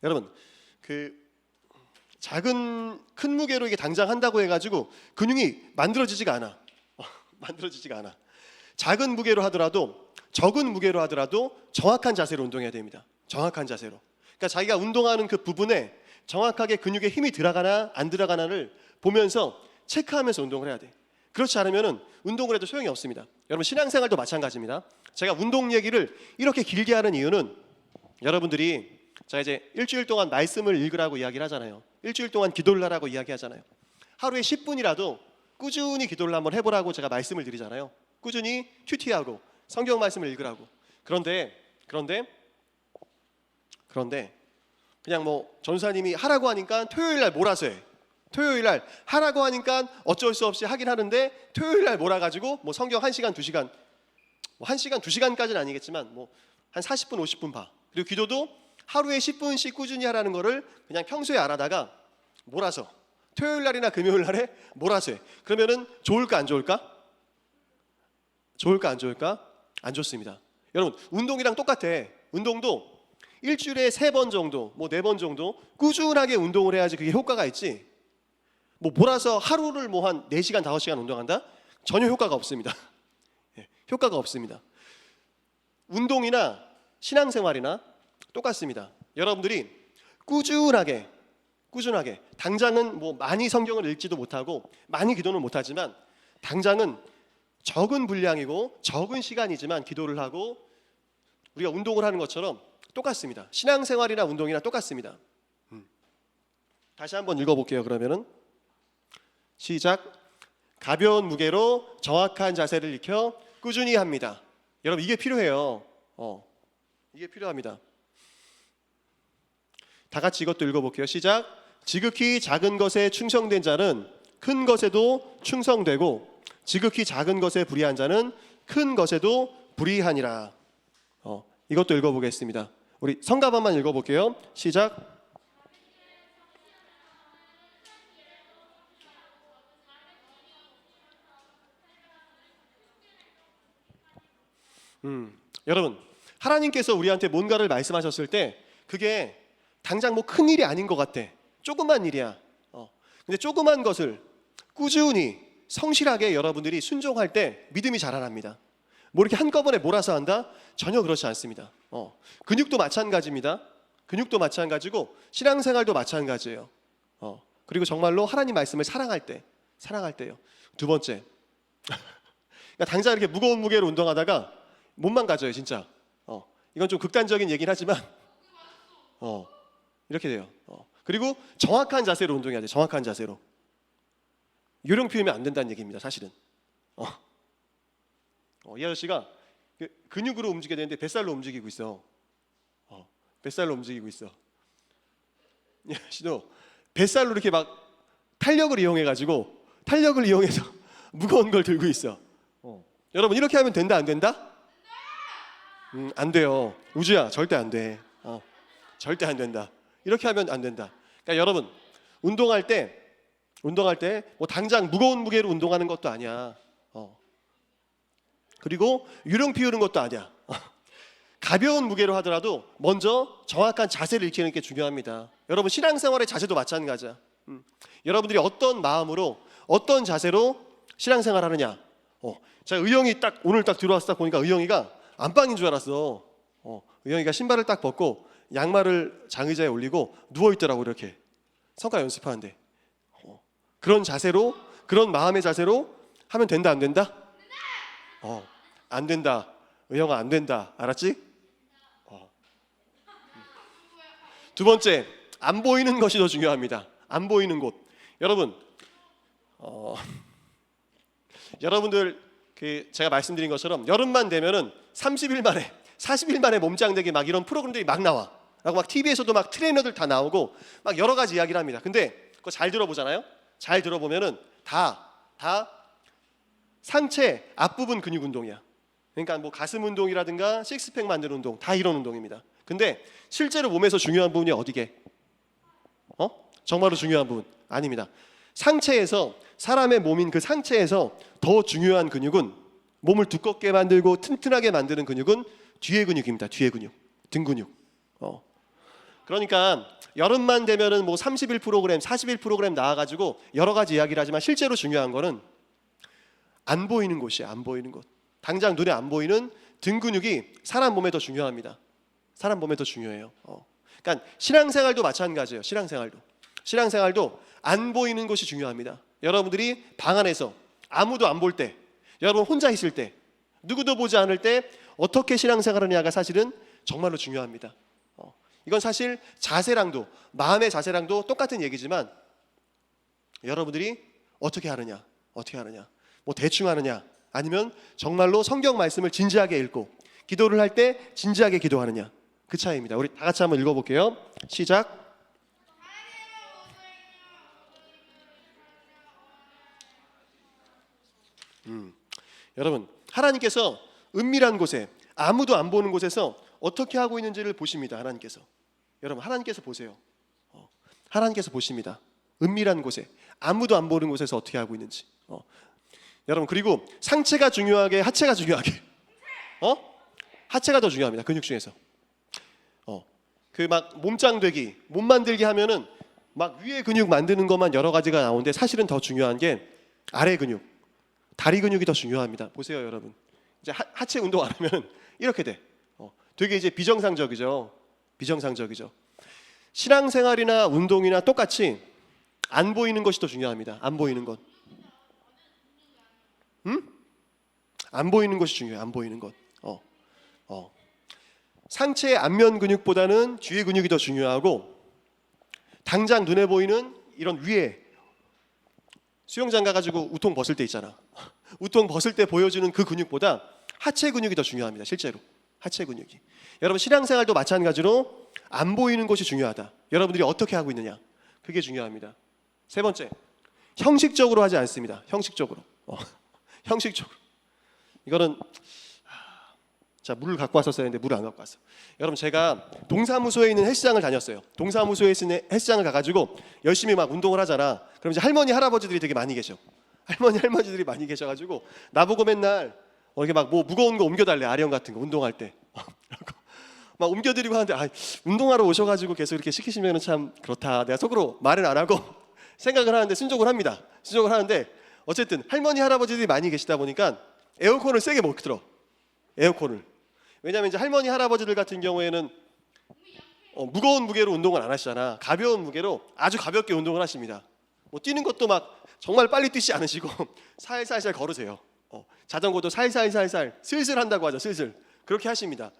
여러분 그 큰 무게로 이게 당장 한다고 해가지고 근육이 만들어지지가 않아. 만들어지지가 않아. 작은 무게로 하더라도 적은 무게로 하더라도 정확한 자세로 운동해야 됩니다. 정확한 자세로. 그러니까 자기가 운동하는 그 부분에 정확하게 근육에 힘이 들어가나 안 들어가나를 보면서 체크하면서 운동을 해야 돼. 그렇지 않으면 운동을 해도 소용이 없습니다. 여러분 신앙생활도 마찬가지입니다. 제가 운동 얘기를 이렇게 길게 하는 이유는 여러분들이 자 이제 일주일 동안 말씀을 읽으라고 이야기를 하잖아요. 일주일 동안 기도를 하라고 이야기하잖아요. 하루에 10분이라도 꾸준히 기도를 한번 해보라고 제가 말씀을 드리잖아요. 꾸준히 큐티하고 성경 말씀을 읽으라고. 그런데 그냥 뭐 전사님이 하라고 하니까 토요일 날 몰아서 해. 토요일 날 하라고 하니까 어쩔 수 없이 하긴 하는데 토요일 날 몰아가지고 뭐 성경 1시간 2시간 뭐 1시간 2시간까지는 아니겠지만 뭐 한 40분 50분 봐. 그리고 기도도 하루에 10분씩 꾸준히 하라는 거를 그냥 평소에 안 하다가 몰아서 토요일 날이나 금요일 날에 몰아서 해. 그러면은 좋을까 안 좋을까? 좋을까 안 좋을까? 안 좋습니다. 여러분 운동이랑 똑같아. 운동도 일주일에 3번 정도 뭐 4번 정도 꾸준하게 운동을 해야지 그게 효과가 있지. 뭐 몰아서 하루를 뭐 한 4시간 5시간 운동한다? 전혀 효과가 없습니다. 효과가 없습니다. 운동이나 신앙생활이나 똑같습니다. 여러분들이 꾸준하게 당장은 뭐 많이 성경을 읽지도 못하고 많이 기도는 못하지만 당장은 적은 분량이고 적은 시간이지만 기도를 하고 우리가 운동을 하는 것처럼 똑같습니다. 신앙생활이나 운동이나 똑같습니다. 다시 한번 읽어볼게요. 그러면은 시작. 가벼운 무게로 정확한 자세를 익혀 꾸준히 합니다. 여러분 이게 필요해요. 이게 필요합니다. 다 같이 이것도 읽어볼게요. 시작. 지극히 작은 것에 충성된 자는 큰 것에도 충성되고 지극히 작은 것에 불의한 자는 큰 것에도 불의하니라. 이것도 읽어보겠습니다. 우리 성가반만 읽어볼게요. 시작. 여러분 하나님께서 우리한테 뭔가를 말씀하셨을 때 그게 당장 뭐 큰 일이 아닌 것 같아. 조그만 일이야. 근데 조그만 것을 꾸준히 성실하게 여러분들이 순종할 때 믿음이 자라납니다. 뭐 이렇게 한꺼번에 몰아서 한다? 전혀 그렇지 않습니다. 근육도 마찬가지입니다. 근육도 마찬가지고 신앙생활도 마찬가지예요. 그리고 정말로 하나님 말씀을 사랑할 때요. 두 번째, 그러니까 당장 이렇게 무거운 무게로 운동하다가 몸만 가져요, 진짜. 이건 좀 극단적인 얘기긴 하지만, 이렇게 돼요. 그리고 정확한 자세로 운동해야 돼. 정확한 자세로. 요령 피우면 안 된다는 얘기입니다, 사실은. 이 아저씨가 근육으로 움직여야 되는데 뱃살로 움직이고 있어. 뱃살로 움직이고 있어. 야, 신호. 뱃살로 이렇게 막 탄력을 이용해서 무거운 걸 들고 있어. 여러분 이렇게 하면 된다 안 된다? 안 돼요. 우주야 절대 안 돼. 절대 안 된다. 이렇게 하면 안 된다. 그러니까 여러분 운동할 때 뭐 당장 무거운 무게로 운동하는 것도 아니야. 그리고 유령 피우는 것도 아니야. 가벼운 무게로 하더라도 먼저 정확한 자세를 익히는 게 중요합니다. 여러분 신앙생활의 자세도 마찬가지야. 여러분들이 어떤 마음으로 어떤 자세로 신앙생활 하느냐. 제가 의영이 오늘 들어와서 딱 보니까 의영이가 안방인 줄 알았어. 의영이가 신발을 딱 벗고 양말을 장의자에 올리고 누워있더라고. 이렇게 성가 연습하는데 그런 자세로, 그런 마음의 자세로 하면 된다 안 된다? 안 된다. 의영아 안 된다. 알았지? 두 번째, 안 보이는 것이 더 중요합니다. 안 보이는 곳. 여러분 여러분들 제가 말씀드린 것처럼 여름만 되면은 30일 만에 40일 만에 몸짱되기 막 이런 프로그램들이 막 나와. 라고 막 TV에서도 막 트레이너들 다 나오고 막 여러 가지 이야기를 합니다. 근데 그거 잘 들어보잖아요. 잘 들어보면은 다 상체 앞부분 근육 운동이야. 그러니까 뭐 가슴 운동이라든가 식스팩 만드는 운동 다 이런 운동입니다. 근데 실제로 몸에서 중요한 부분이 어디게? 정말로 중요한 부분 아닙니다. 상체에서 사람의 몸인 그 상체에서 더 중요한 근육은 몸을 두껍게 만들고 튼튼하게 만드는 근육은 뒤의 근육입니다. 뒤의 근육, 등 근육. 그러니까 여름만 되면은 뭐 30일 프로그램, 40일 프로그램 나와가지고 여러 가지 이야기를 하지만 실제로 중요한 거는 안 보이는 곳이에요. 안 보이는 곳. 당장 눈에 안 보이는 등 근육이 사람 몸에 더 중요합니다. 사람 몸에 더 중요해요. 그러니까 신앙생활도 마찬가지예요. 신앙생활도 안 보이는 곳이 중요합니다. 여러분들이 방 안에서 아무도 안 볼 때, 여러분 혼자 있을 때, 누구도 보지 않을 때 어떻게 신앙생활하느냐가 사실은 정말로 중요합니다. 이건 사실 자세랑도, 마음의 자세랑도 똑같은 얘기지만 여러분들이 어떻게 하느냐, 뭐 대충 하느냐, 아니면 정말로 성경 말씀을 진지하게 읽고 기도를 할 때 진지하게 기도하느냐, 그 차이입니다. 우리 다 같이 한번 읽어볼게요. 시작. 여러분 하나님께서 은밀한 곳에 아무도 안 보는 곳에서 어떻게 하고 있는지를 보십니다. 하나님께서. 여러분 하나님께서 보세요. 하나님께서 보십니다. 은밀한 곳에 아무도 안 보는 곳에서 어떻게 하고 있는지. 여러분 그리고 상체가 중요하게 하체가 중요하게. 하체가 더 중요합니다. 근육 중에서. 그 막 몸짱 되기, 몸 만들기 하면은 막 위에 근육 만드는 것만 여러 가지가 나오는데 사실은 더 중요한 게 아래 근육, 다리 근육이 더 중요합니다. 보세요, 여러분. 이제 하체 운동 안 하면 이렇게 돼. 되게 이제 비정상적이죠. 신앙생활이나 운동이나 똑같이 안 보이는 것이 더 중요합니다. 안 보이는 것. 안 보이는 것이 중요해요. 안 보이는 것. 상체의 안면 근육보다는 뒤의 근육이 더 중요하고 당장 눈에 보이는 이런 위에 수영장 가가지고 우통 벗을 때 있잖아. 우통 벗을 때 보여주는 그 근육보다 하체 근육이 더 중요합니다. 실제로 하체 근육이. 여러분 신앙생활도 마찬가지로 안 보이는 것이 중요하다. 여러분들이 어떻게 하고 있느냐, 그게 중요합니다. 세 번째, 형식적으로 하지 않습니다. 형식적으로. 이거는 자 물을 갖고 왔었어야 했는데 물을 안 갖고 왔어. 여러분 제가 동사무소에 있는 헬스장을 다녔어요. 동사무소에 있는 헬스장을 가가지고 열심히 막 운동을 하잖아. 그럼 이제 할머니 할아버지들이 되게 많이 계셔. 할머니들이 많이 계셔가지고 나보고 맨날 이렇게 막 뭐 무거운 거 옮겨달래. 아령 같은 거 운동할 때 막 옮겨드리고 하는데 운동하러 오셔가지고 계속 이렇게 시키시면 참 그렇다. 내가 속으로 말은 안 하고 생각을 하는데 순종을 합니다. 순종을 하는데 어쨌든 할머니 할아버지들이 많이 계시다 보니까 에어컨을 세게 못 틀어. 에어컨을. 왜냐하면 이제 할머니 할아버지들 같은 경우에는 무거운 무게로 운동을 안 하시잖아. 가벼운 무게로 아주 가볍게 운동을 하십니다. 뭐 뛰는 것도 막 정말 빨리 뛰지 않으시고 살살살 걸으세요. 자전거도 살살살살 슬슬 한다고 하죠. 슬슬 그렇게 하십니다.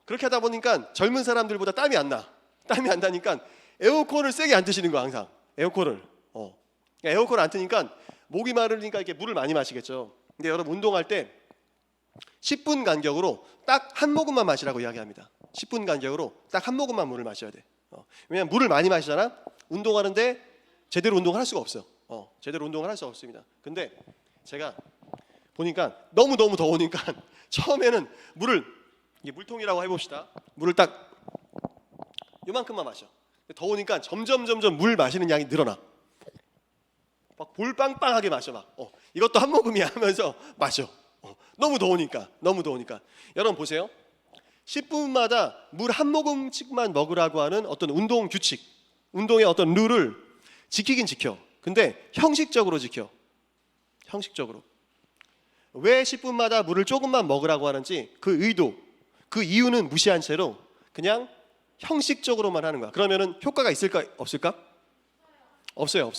그렇게 하다 보니까 젊은 사람들보다 땀이 안 나. 땀이 안 나니까 에어컨을 세게 안 트시는 거야 항상. 에어컨을. 에어컨을 안 트니까 목이 마르니까 이렇게 물을 많이 마시겠죠. 근데 여러분 운동할 때 10분 간격으로 딱 한 모금만 마시라고 이야기합니다. 10분 간격으로 딱 한 모금만 물을 마셔야 돼. 왜냐면 물을 많이 마시잖아. 운동하는데 제대로 운동을 할 수가 없어. 제대로 운동을 할 수 없습니다. 근데 제가 보니까 너무 더우니까 처음에는 물을, 이게 물통이라고 해봅시다. 물을 딱 요만큼만 마셔. 더우니까 점점 물 마시는 양이 늘어나. 막 볼빵빵하게 마셔 막. 이것도 한 모금이야 하면서 마셔. 너무 더우니까. 여러분 보세요. 10분마다 물 한 모금씩만 먹으라고 하는 어떤 운동 규칙, 운동의 어떤 룰을 지키긴 지켜. 근데 형식적으로 지켜. 형식적으로. 왜 10분마다 물을 조금만 먹으라고 하는지 그 의도, 그 이유는 무시한 채로 그냥 형식적으로만 하는 거야. 그러면은 효과가 있을까 없을까? 없어요.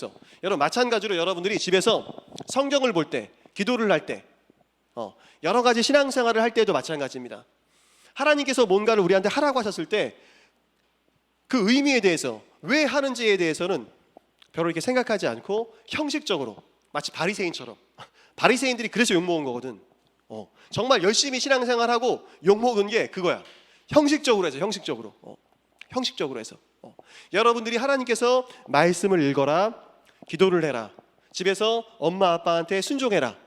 여러분 마찬가지로 여러분들이 집에서 성경을 볼 때, 기도를 할 때, 여러 가지 신앙생활을 할 때도 마찬가지입니다. 하나님께서 뭔가를 우리한테 하라고 하셨을 때 그 의미에 대해서, 왜 하는지에 대해서는 별로 이렇게 생각하지 않고 형식적으로, 마치 바리새인처럼. 바리새인들이 그래서 욕먹은 거거든. 정말 열심히 신앙생활하고 욕먹은 게 그거야. 형식적으로 해서. 형식적으로 해서. 여러분들이 하나님께서 말씀을 읽어라, 기도를 해라, 집에서 엄마 아빠한테 순종해라,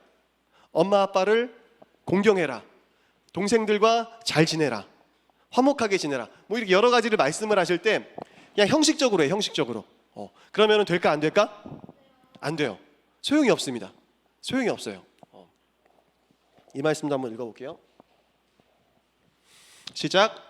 엄마 아빠를 공경해라, 동생들과 잘 지내라, 화목하게 지내라, 뭐 이렇게 여러 가지를 말씀을 하실 때 그냥 형식적으로 해. 형식적으로. 그러면 될까 안 될까? 안 돼요. 소용이 없습니다. 소용이 없어요. 이 말씀도 한번 읽어볼게요. 시작.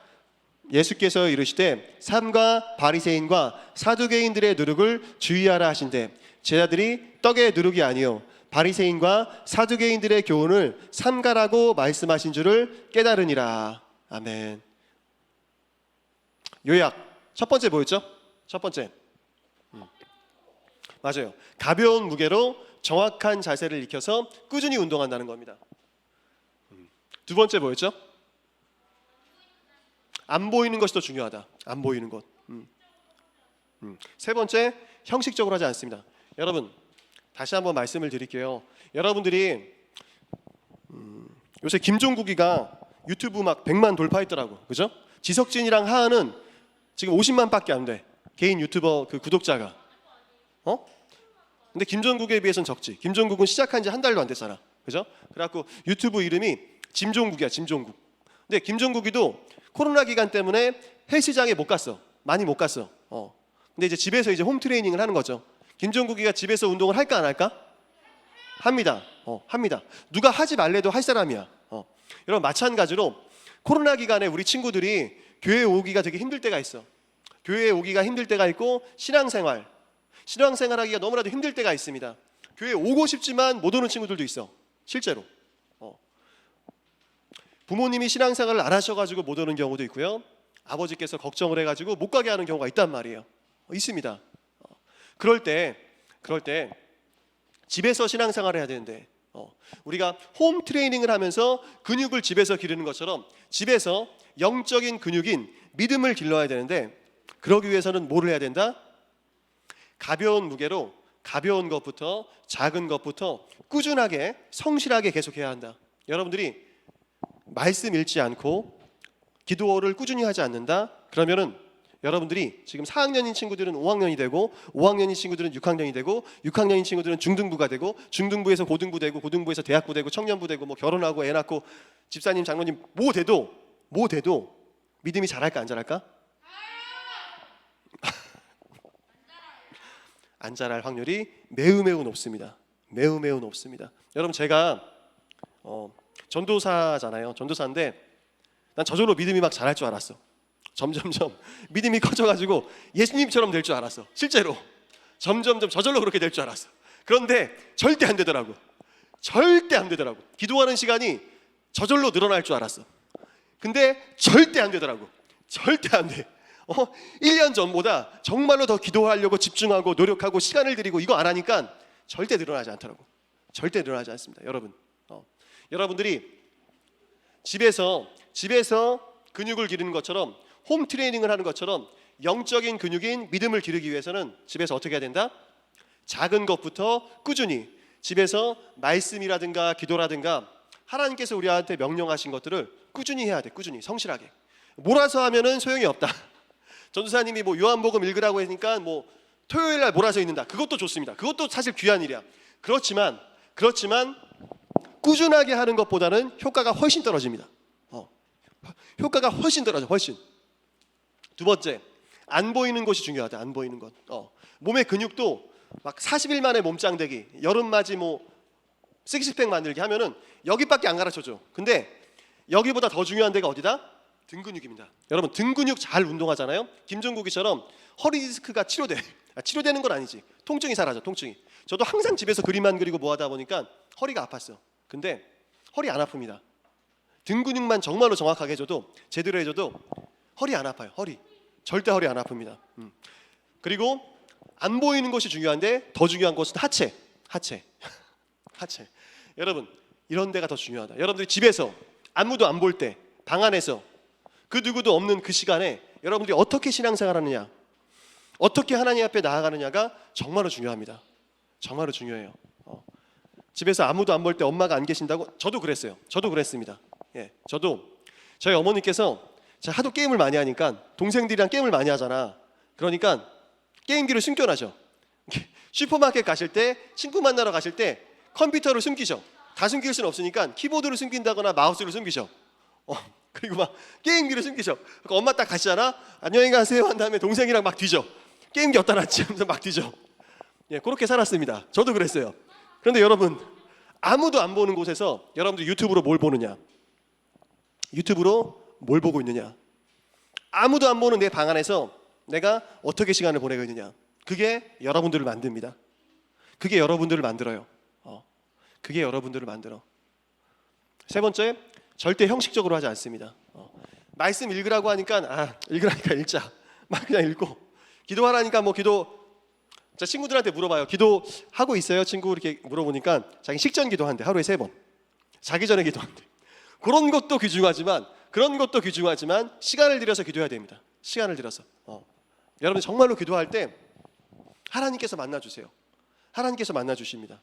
예수께서 이르시되 삼가 바리새인과 사두개인들의 누룩을 주의하라 하신대 제자들이 떡의 누룩이 아니요 바리새인과 사두개인들의 교훈을 삼가라고 말씀하신 줄을 깨달으니라. 아멘. 요약. 첫 번째 뭐였죠? 첫 번째. 맞아요. 가벼운 무게로 정확한 자세를 익혀서 꾸준히 운동한다는 겁니다. 두 번째 뭐였죠? 안 보이는 것이 더 중요하다. 안 보이는 것. 세 번째, 형식적으로 하지 않습니다. 여러분, 다시 한번 말씀을 드릴게요. 여러분들이 요새 김종국이가 유튜브 막 100만 돌파했더라고. 그죠? 지석진이랑 하하는 지금 50만밖에 안 돼. 개인 유튜버 그 구독자가. 근데 김종국에 비해서는 적지. 김종국은 시작한 지 한 달도 안 됐잖아. 그죠? 그래갖고 유튜브 이름이 짐종국이야. 짐종국. 근데 김종국이도 코로나 기간 때문에 헬스장에 못 갔어. 많이 못 갔어. 근데 이제 집에서 이제 홈 트레이닝을 하는 거죠. 김종국이가 집에서 운동을 할까 안 할까? 합니다. 합니다. 누가 하지 말래도 할 사람이야. 여러분 마찬가지로 코로나 기간에 우리 친구들이 교회에 오기가 되게 힘들 때가 있어. 교회에 오기가 힘들 때가 있고 신앙생활하기가 너무나도 힘들 때가 있습니다. 교회에 오고 싶지만 못 오는 친구들도 있어. 실제로. 부모님이 신앙생활을 안 하셔가지고 못 오는 경우도 있고요. 아버지께서 걱정을 해가지고 못 가게 하는 경우가 있단 말이에요. 있습니다. 그럴 때 집에서 신앙생활을 해야 되는데 우리가 홈 트레이닝을 하면서 근육을 집에서 기르는 것처럼 집에서 영적인 근육인 믿음을 길러야 되는데 그러기 위해서는 뭐를 해야 된다? 가벼운 무게로 가벼운 것부터 작은 것부터 꾸준하게 성실하게 계속해야 한다. 여러분들이 말씀 읽지 않고 기도를 꾸준히 하지 않는다? 그러면은 여러분들이 지금 4학년인 친구들은 5학년이 되고 5학년인 친구들은 6학년이 되고 6학년인 친구들은 중등부가 되고 중등부에서 고등부 되고 고등부에서 대학부 되고 청년부 되고 뭐 결혼하고 애 낳고 집사님 장로님 뭐 돼도 믿음이 자랄까 안 자랄까? 안 자랄 확률이 매우 높습니다. 매우 높습니다. 여러분 제가 전도사잖아요. 전도사인데 난 저절로 믿음이 막 자랄 줄 알았어. 점점점 믿음이 커져가지고 예수님처럼 될 줄 알았어. 실제로 점점점 저절로 그렇게 될 줄 알았어. 그런데 절대 안 되더라고. 절대 안 되더라고. 기도하는 시간이 저절로 늘어날 줄 알았어. 근데 절대 안 되더라고. 절대 안 돼. 1년 전보다 정말로 더 기도하려고 집중하고 노력하고 시간을 들이고 이거 안 하니까 절대 늘어나지 않더라고. 절대 늘어나지 않습니다. 여러분, 여러분들이 집에서 근육을 기르는 것처럼 홈 트레이닝을 하는 것처럼 영적인 근육인 믿음을 기르기 위해서는 집에서 어떻게 해야 된다? 작은 것부터 꾸준히 집에서 말씀이라든가 기도라든가 하나님께서 우리한테 명령하신 것들을 꾸준히 해야 돼. 꾸준히 성실하게. 몰아서 하면은 소용이 없다. 전도사님이 뭐 요한복음 읽으라고 하니까 뭐 토요일 날 몰아서 읽는다. 그것도 좋습니다. 그것도 사실 귀한 일이야. 그렇지만 꾸준하게 하는 것보다는 효과가 훨씬 떨어집니다. 효과가 훨씬 떨어져. 훨씬. 두 번째, 안 보이는 것이 중요하다. 안 보이는 것. 몸의 근육도 막 40일 만에 몸짱되기, 여름맞이 뭐 식스팩 만들기 하면은 여기밖에 안 가르쳐줘. 근데 여기보다 더 중요한 데가 어디다? 등 근육입니다. 여러분 등 근육 잘 운동하잖아요. 김종국이처럼 허리 디스크가 치료되는 건 아니지. 통증이 사라져. 통증이. 저도 항상 집에서 그림만 그리고 뭐 하다 보니까 허리가 아팠어. 근데 허리 안 아픕니다. 등 근육만 정말로 정확하게 해줘도, 제대로 해줘도 허리 안 아파요. 절대 허리 안 아픕니다. 그리고 안 보이는 것이 중요한데 더 중요한 것은 하체. 여러분 이런 데가 더 중요하다. 여러분들이 집에서 아무도 안 볼 때, 방 안에서 그 누구도 없는 그 시간에 여러분들이 어떻게 신앙생활하느냐, 어떻게 하나님 앞에 나아가느냐가 정말로 중요합니다. 정말로 중요해요. 집에서 아무도 안 볼 때 엄마가 안 계신다고? 저도 그랬어요. 저도 그랬습니다. 저도 저희 어머니께서 제가 하도 게임을 많이 하니까, 동생들이랑 게임을 많이 하잖아. 그러니까 게임기를 숨겨놔죠. 슈퍼마켓 가실 때, 친구 만나러 가실 때 컴퓨터를 숨기죠. 다 숨길 수는 없으니까 키보드를 숨긴다거나 마우스를 숨기죠. 그리고 막 게임기를 숨기죠. 그러니까 엄마 딱 가시잖아. 안녕히 가세요 한 다음에 동생이랑 막 뒤져. 게임기 어디다 놨지 하면서 막 뒤져. 그렇게 살았습니다. 저도 그랬어요. 그런데 여러분, 아무도 안 보는 곳에서 여러분들 유튜브로 뭘 보느냐? 유튜브로 뭘 보고 있느냐? 아무도 안 보는 내 방 안에서 내가 어떻게 시간을 보내고 있느냐? 그게 여러분들을 만듭니다. 그게 여러분들을 만들어요. 그게 여러분들을 만들어. 세 번째, 절대 형식적으로 하지 않습니다. 말씀 읽으라고 하니까 읽으라니까 읽자. 막 그냥 읽고, 기도하라니까 뭐 기도. 자, 친구들한테 물어봐요. 기도하고 있어요? 친구 이렇게 물어보니까 자기 식전 기도한대. 하루에 3번. 자기 전에 기도한대. 그런 것도 귀중하지만 시간을 들여서 기도해야 됩니다. 시간을 들여서. 여러분 정말로 기도할 때 하나님께서 만나주세요. 하나님께서 만나주십니다.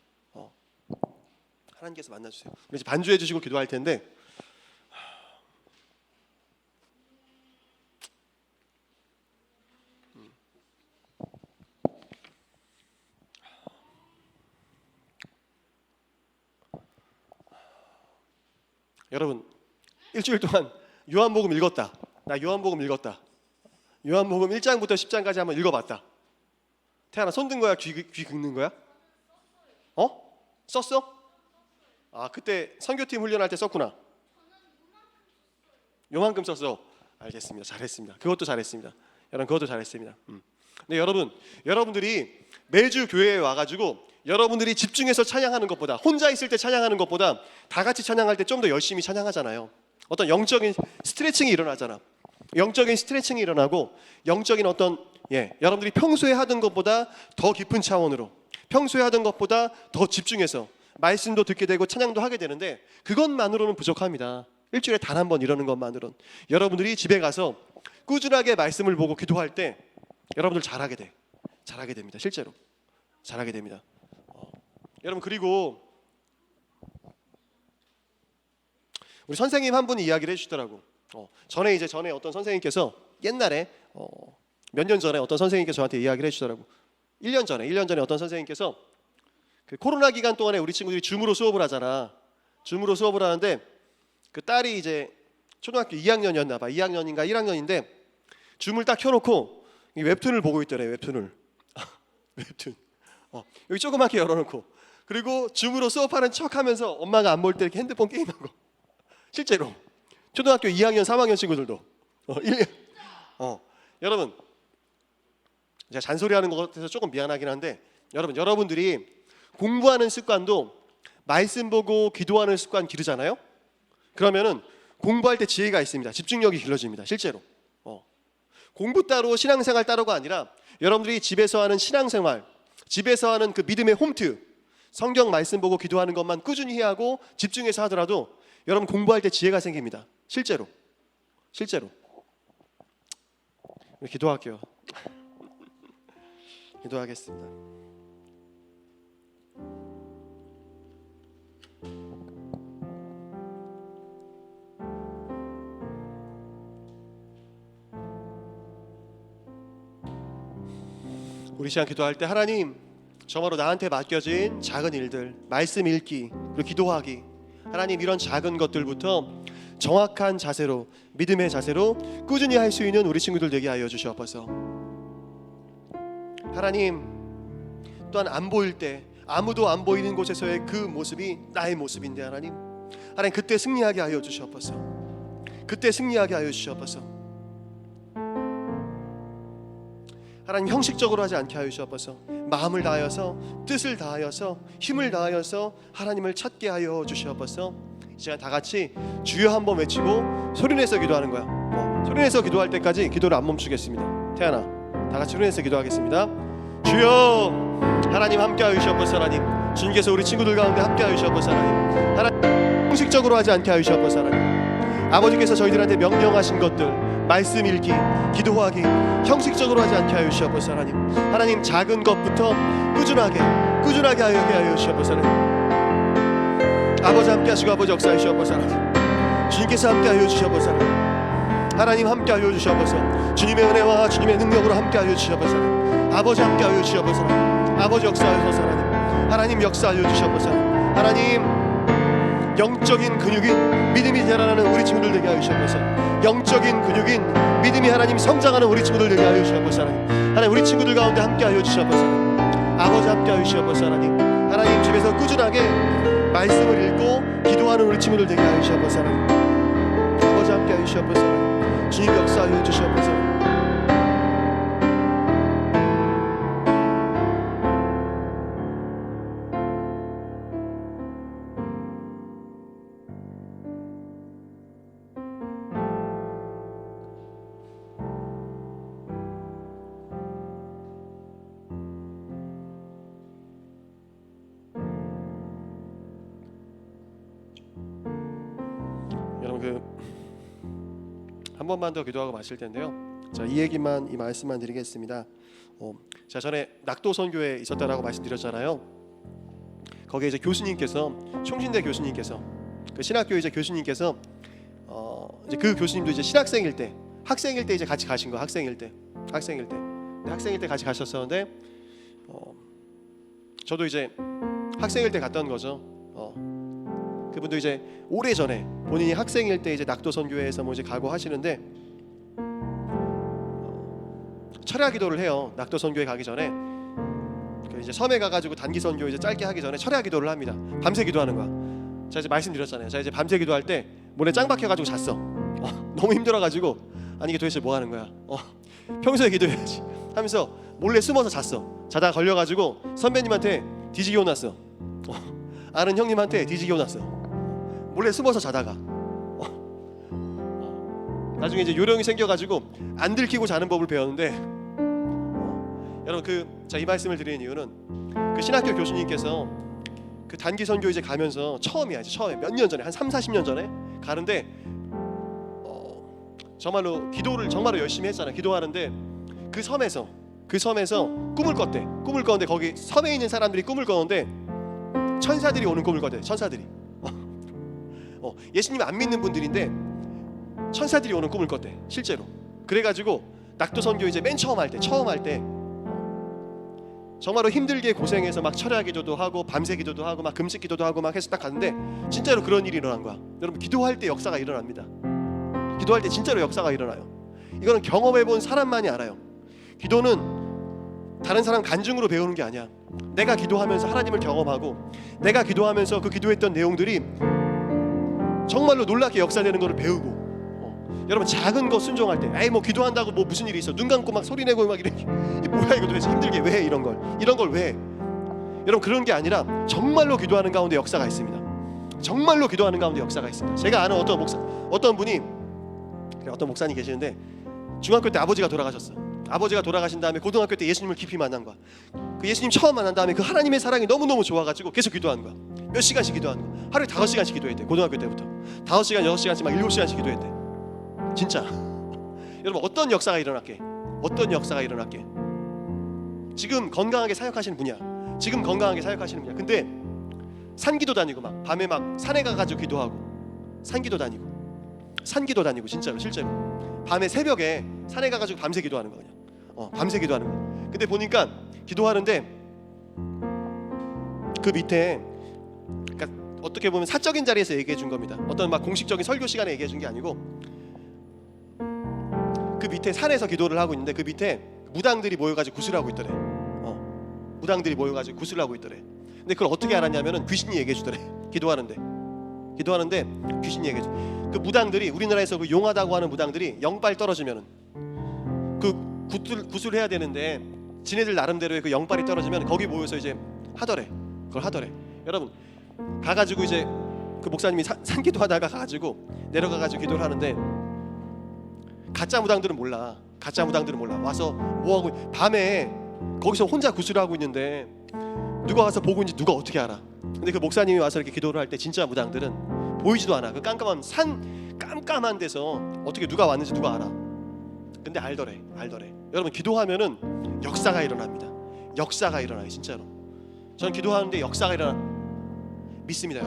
하나님께서 만나주세요. 이제 반주해 주시고 기도할 텐데, 여러분 일주일 동안 요한복음 읽었다. 나 요한복음 읽었다. 요한복음 1장부터 10장까지 한번 읽어봤다. 태연아, 손 든 거야? 귀 긁는 거야? 썼어? 그때 선교팀 훈련할 때 썼구나. 요만큼 썼어. 알겠습니다. 잘했습니다. 그것도 잘했습니다. 여러분 그것도 잘했습니다. 근데 여러분들이 매주 교회에 와가지고 여러분들이 집중해서 찬양하는 것보다, 혼자 있을 때 찬양하는 것보다 다 같이 찬양할 때 좀 더 열심히 찬양하잖아요. 어떤 영적인 스트레칭이 일어나잖아. 영적인 스트레칭이 일어나고, 영적인 어떤 여러분들이 평소에 하던 것보다 더 깊은 차원으로, 평소에 하던 것보다 더 집중해서 말씀도 듣게 되고 찬양도 하게 되는데, 그것만으로는 부족합니다. 일주일에 단 한 번 이러는 것만으로는. 여러분들이 집에 가서 꾸준하게 말씀을 보고 기도할 때 여러분들 잘하게 됩니다. 실제로 잘하게 됩니다. 여러분, 그리고 우리 선생님 한 분이 이야기를 해주시더라고. 전에 어떤 선생님께서 옛날에 몇 년 전에 어떤 선생님께서 저한테 이야기를 해주시더라고. 1년 전에 어떤 선생님께서 그 코로나 기간 동안에 우리 친구들이 줌으로 수업을 하잖아. 줌으로 수업을 하는데 그 딸이 이제 초등학교 2학년이었나 봐. 2학년인가 1학년인데 줌을 딱 켜놓고 이 웹툰을 보고 있더래. 웹툰. 여기 조그맣게 열어놓고, 그리고 줌으로 수업하는 척하면서 엄마가 안 볼 때 이렇게 핸드폰 게임하고. 실제로 초등학교 2학년 3학년 친구들도 1년. 여러분, 제가 잔소리하는 것 같아서 조금 미안하긴 한데, 여러분들이 공부하는 습관도 말씀 보고 기도하는 습관 기르잖아요. 그러면은 공부할 때 지혜가 있습니다. 집중력이 길러집니다. 실제로. 공부 따로 신앙생활 따로가 아니라 여러분들이 집에서 하는 신앙생활, 집에서 하는 그 믿음의 홈트, 성경 말씀 보고 기도하는 것만 꾸준히 해야 하고 집중해서 하더라도 여러분 공부할 때 지혜가 생깁니다. 실제로. 기도할게요. 기도하겠습니다. 우리 시간 기도할 때 하나님 정말로 나한테 맡겨진 작은 일들, 말씀 읽기, 그리고 기도하기, 하나님 이런 작은 것들부터 정확한 자세로, 믿음의 자세로 꾸준히 할 수 있는 우리 친구들 되게 하여 주시옵소서. 하나님 또한 안 보일 때, 아무도 안 보이는 곳에서의 그 모습이 나의 모습인데 하나님 그때 승리하게 하여 주시옵소서. 그때 승리하게 하여 주시옵소서. 하나님 형식적으로 하지 않게 하여 주시옵소서. 마음을 다하여서, 뜻을 다하여서, 힘을 다하여서 하나님을 찾게 하여 주시옵소서. 이 시간 다 같이 주여 한번 외치고 소리내서 기도하는 거야. 소리내서 기도할 때까지 기도를 안 멈추겠습니다. 태연아, 다 같이 소리내서 기도하겠습니다. 주여 하나님 함께 하여 주시옵소서. 하나님 주님께서 우리 친구들 가운데 함께 하여 주시옵소서. 하나님 형식적으로 하지 않게 하여 주시옵소서. 하나님 아버지께서 저희들한테 명령하신 것들, 말씀 읽기, 기도하기 형식적으로 하지 않게 하여 주시옵소서. 하나님 작은 것부터 꾸준하게 하여 주시옵소서. 아버지 함께 하시고 아버지 역사해 주시옵소서. 주님께서 함께 하여 주시옵소서. 하나님 함께 하여 주시옵소서. 주님의 은혜와 주님의 능력으로 함께 하여 주시옵소서. 아버지 함께 하여 주시옵소서. 아버지 역사하소서. 하나님 역사하여 주시옵소서. 하나님 영적인 근육인 믿음이 자라나는 우리 친구들 되게 하여 주시옵소서. 영적인 근육인 믿음이 하나님 성장하는 우리 친구들 되게 하여 주시옵소서. 하나님 우리 친구들 가운데 함께 하여 주시옵소서. 아버지 함께 하여 주시옵소서. 하나님 집에서 꾸준하게 말씀을 읽고 기도하는 우리 친구들 되게 하여 주시옵소서. 아버지 함께 하여 주시옵소서. 주님 역사하여 주시옵소서. 여러분 한 번만 더 기도하고 마실 텐데요. 자, 이 말씀만 드리겠습니다. 자, 전에 낙도 선교에 있었다라고 말씀드렸잖아요. 거기에 이제 교수님께서, 총신대 교수님께서, 그 신학교 이제 교수님께서 이제 그 교수님도 이제 신학생일 때, 학생일 때 이제 같이 가신 거, 학생일 때 같이 가셨었는데 저도 이제 학생일 때 갔던 거죠. 그분도 이제 오래 전에 본인이 학생일 때 이제 낙도 선교회에서 뭐 이제 가고 하시는데 철야 기도를 해요. 낙도 선교회 가기 전에 그 이제 섬에 가가지고 단기 선교 이제 짧게 하기 전에 철야 기도를 합니다. 밤새 기도하는 거야. 제가 이제 말씀드렸잖아요. 제가 이제 밤새 기도할 때 문에 짱 박혀가지고 잤어. 너무 힘들어가지고 아니 이게 도대체 뭐 하는 거야? 평소에 기도해야지 하면서 몰래 숨어서 잤어. 자다가 걸려가지고 선배님한테 뒤지게 혼났어. 아는 형님한테 뒤지게 혼났어. 몰래 숨어서 자다가 나중에 이제 요령이 생겨가지고 안 들키고 자는 법을 배웠는데 여러분 이 말씀을 드리는 이유는 그 신학교 교수님께서 그 단기 선교 이제 가면서 처음에 몇 년 전에 한 30-40년 전에 가는데 정말로 기도를 정말로 열심히 했잖아요. 기도하는데 그 섬에서 꿈을 꿨는데 거기 섬에 있는 사람들이 꿈을 꿨는데 천사들이 오는 꿈을 꿨대. 천사들이 예수님 안 믿는 분들인데 천사들이 오는 꿈을 꿨대. 실제로. 그래가지고 낙도 선교 이제 맨 처음 할 때 정말로 힘들게 고생해서 막 철야 기도도 하고 밤새 기도도 하고 막 금식 기도도 하고 막 해서 딱 갔는데 진짜로 그런 일이 일어난 거야. 여러분 기도할 때 역사가 일어납니다. 기도할 때 진짜로 역사가 일어나요. 이거는 경험해본 사람만이 알아요. 기도는 다른 사람 간증으로 배우는 게 아니야. 내가 기도하면서 하나님을 경험하고 내가 기도하면서 그 기도했던 내용들이 정말로 놀랍게 역사되는 것을 배우고 여러분 작은 거 순종할 때 에이 뭐 기도한다고 뭐 무슨 일이 있어 눈 감고 막 소리 내고 막 이렇게 뭐야 이거 도대체 힘들게 왜 해 이런 걸 왜 해? 여러분 그런 게 아니라 정말로 기도하는 가운데 역사가 있습니다. 정말로 기도하는 가운데 역사가 있습니다. 제가 아는 어떤 목사님 계시는데 중학교 때 아버지가 돌아가셨어. 아버지가 돌아가신 다음에 고등학교 때 예수님을 깊이 만난 거야. 그 예수님 처음 만난 다음에 그 하나님의 사랑이 너무너무 좋아가지고 계속 기도하는 거야. 몇 시간씩 기도하는 거야. 하루에 5시간씩 기도했대. 고등학교 때부터 5시간, 6시간씩 막 7시간씩 기도했대. 진짜 여러분 어떤 역사가 일어날게? 지금 건강하게 사역하시는 분이야. 근데 산기도 다니고 막 밤에 막 산에 가가지고 기도하고 산기도 다니고 진짜로 실제로 밤에 새벽에 산에 가가지고 밤새 기도하는 거 그냥 밤새 기도하는 거. 근데 보니까 기도하는데 그 밑에, 그러니까 어떻게 보면 사적인 자리에서 얘기해 준 겁니다. 어떤 막 공식적인 설교 시간에 얘기해 준 게 아니고, 그 밑에 산에서 기도를 하고 있는데 그 밑에 무당들이 모여가지고 구슬을 하고 있더래. 무당들이 모여가지고 구슬을 하고 있더래. 근데 그걸 어떻게 알았냐면은 귀신이 얘기해 주더래. 기도하는데 귀신이 얘기해 줘. 그 무당들이, 우리나라에서 그 용하다고 하는 무당들이 영빨 떨어지면은 그 구슬 해야 되는데 지네들 나름대로의 그 영빨이 떨어지면 거기 모여서 이제 하더래. 그걸 하더래. 여러분 가가지고 이제 그 목사님이 산기도 하다가 가가지고 내려가가지고 기도를 하는데, 가짜 무당들은 몰라. 와서 뭐하고 밤에 거기서 혼자 구슬을 하고 있는데 누가 와서 보고 있는지 누가 어떻게 알아. 근데 그 목사님이 와서 이렇게 기도를 할 때 진짜 무당들은 보이지도 않아. 그 깜깜한 산, 깜깜한 데서 어떻게 누가 왔는지 누가 알아. 근데 알더래. 여러분 기도하면은 역사가 일어납니다. 역사가 일어나요. 진짜로 저는 기도하는데 역사가 일어나 믿습니다.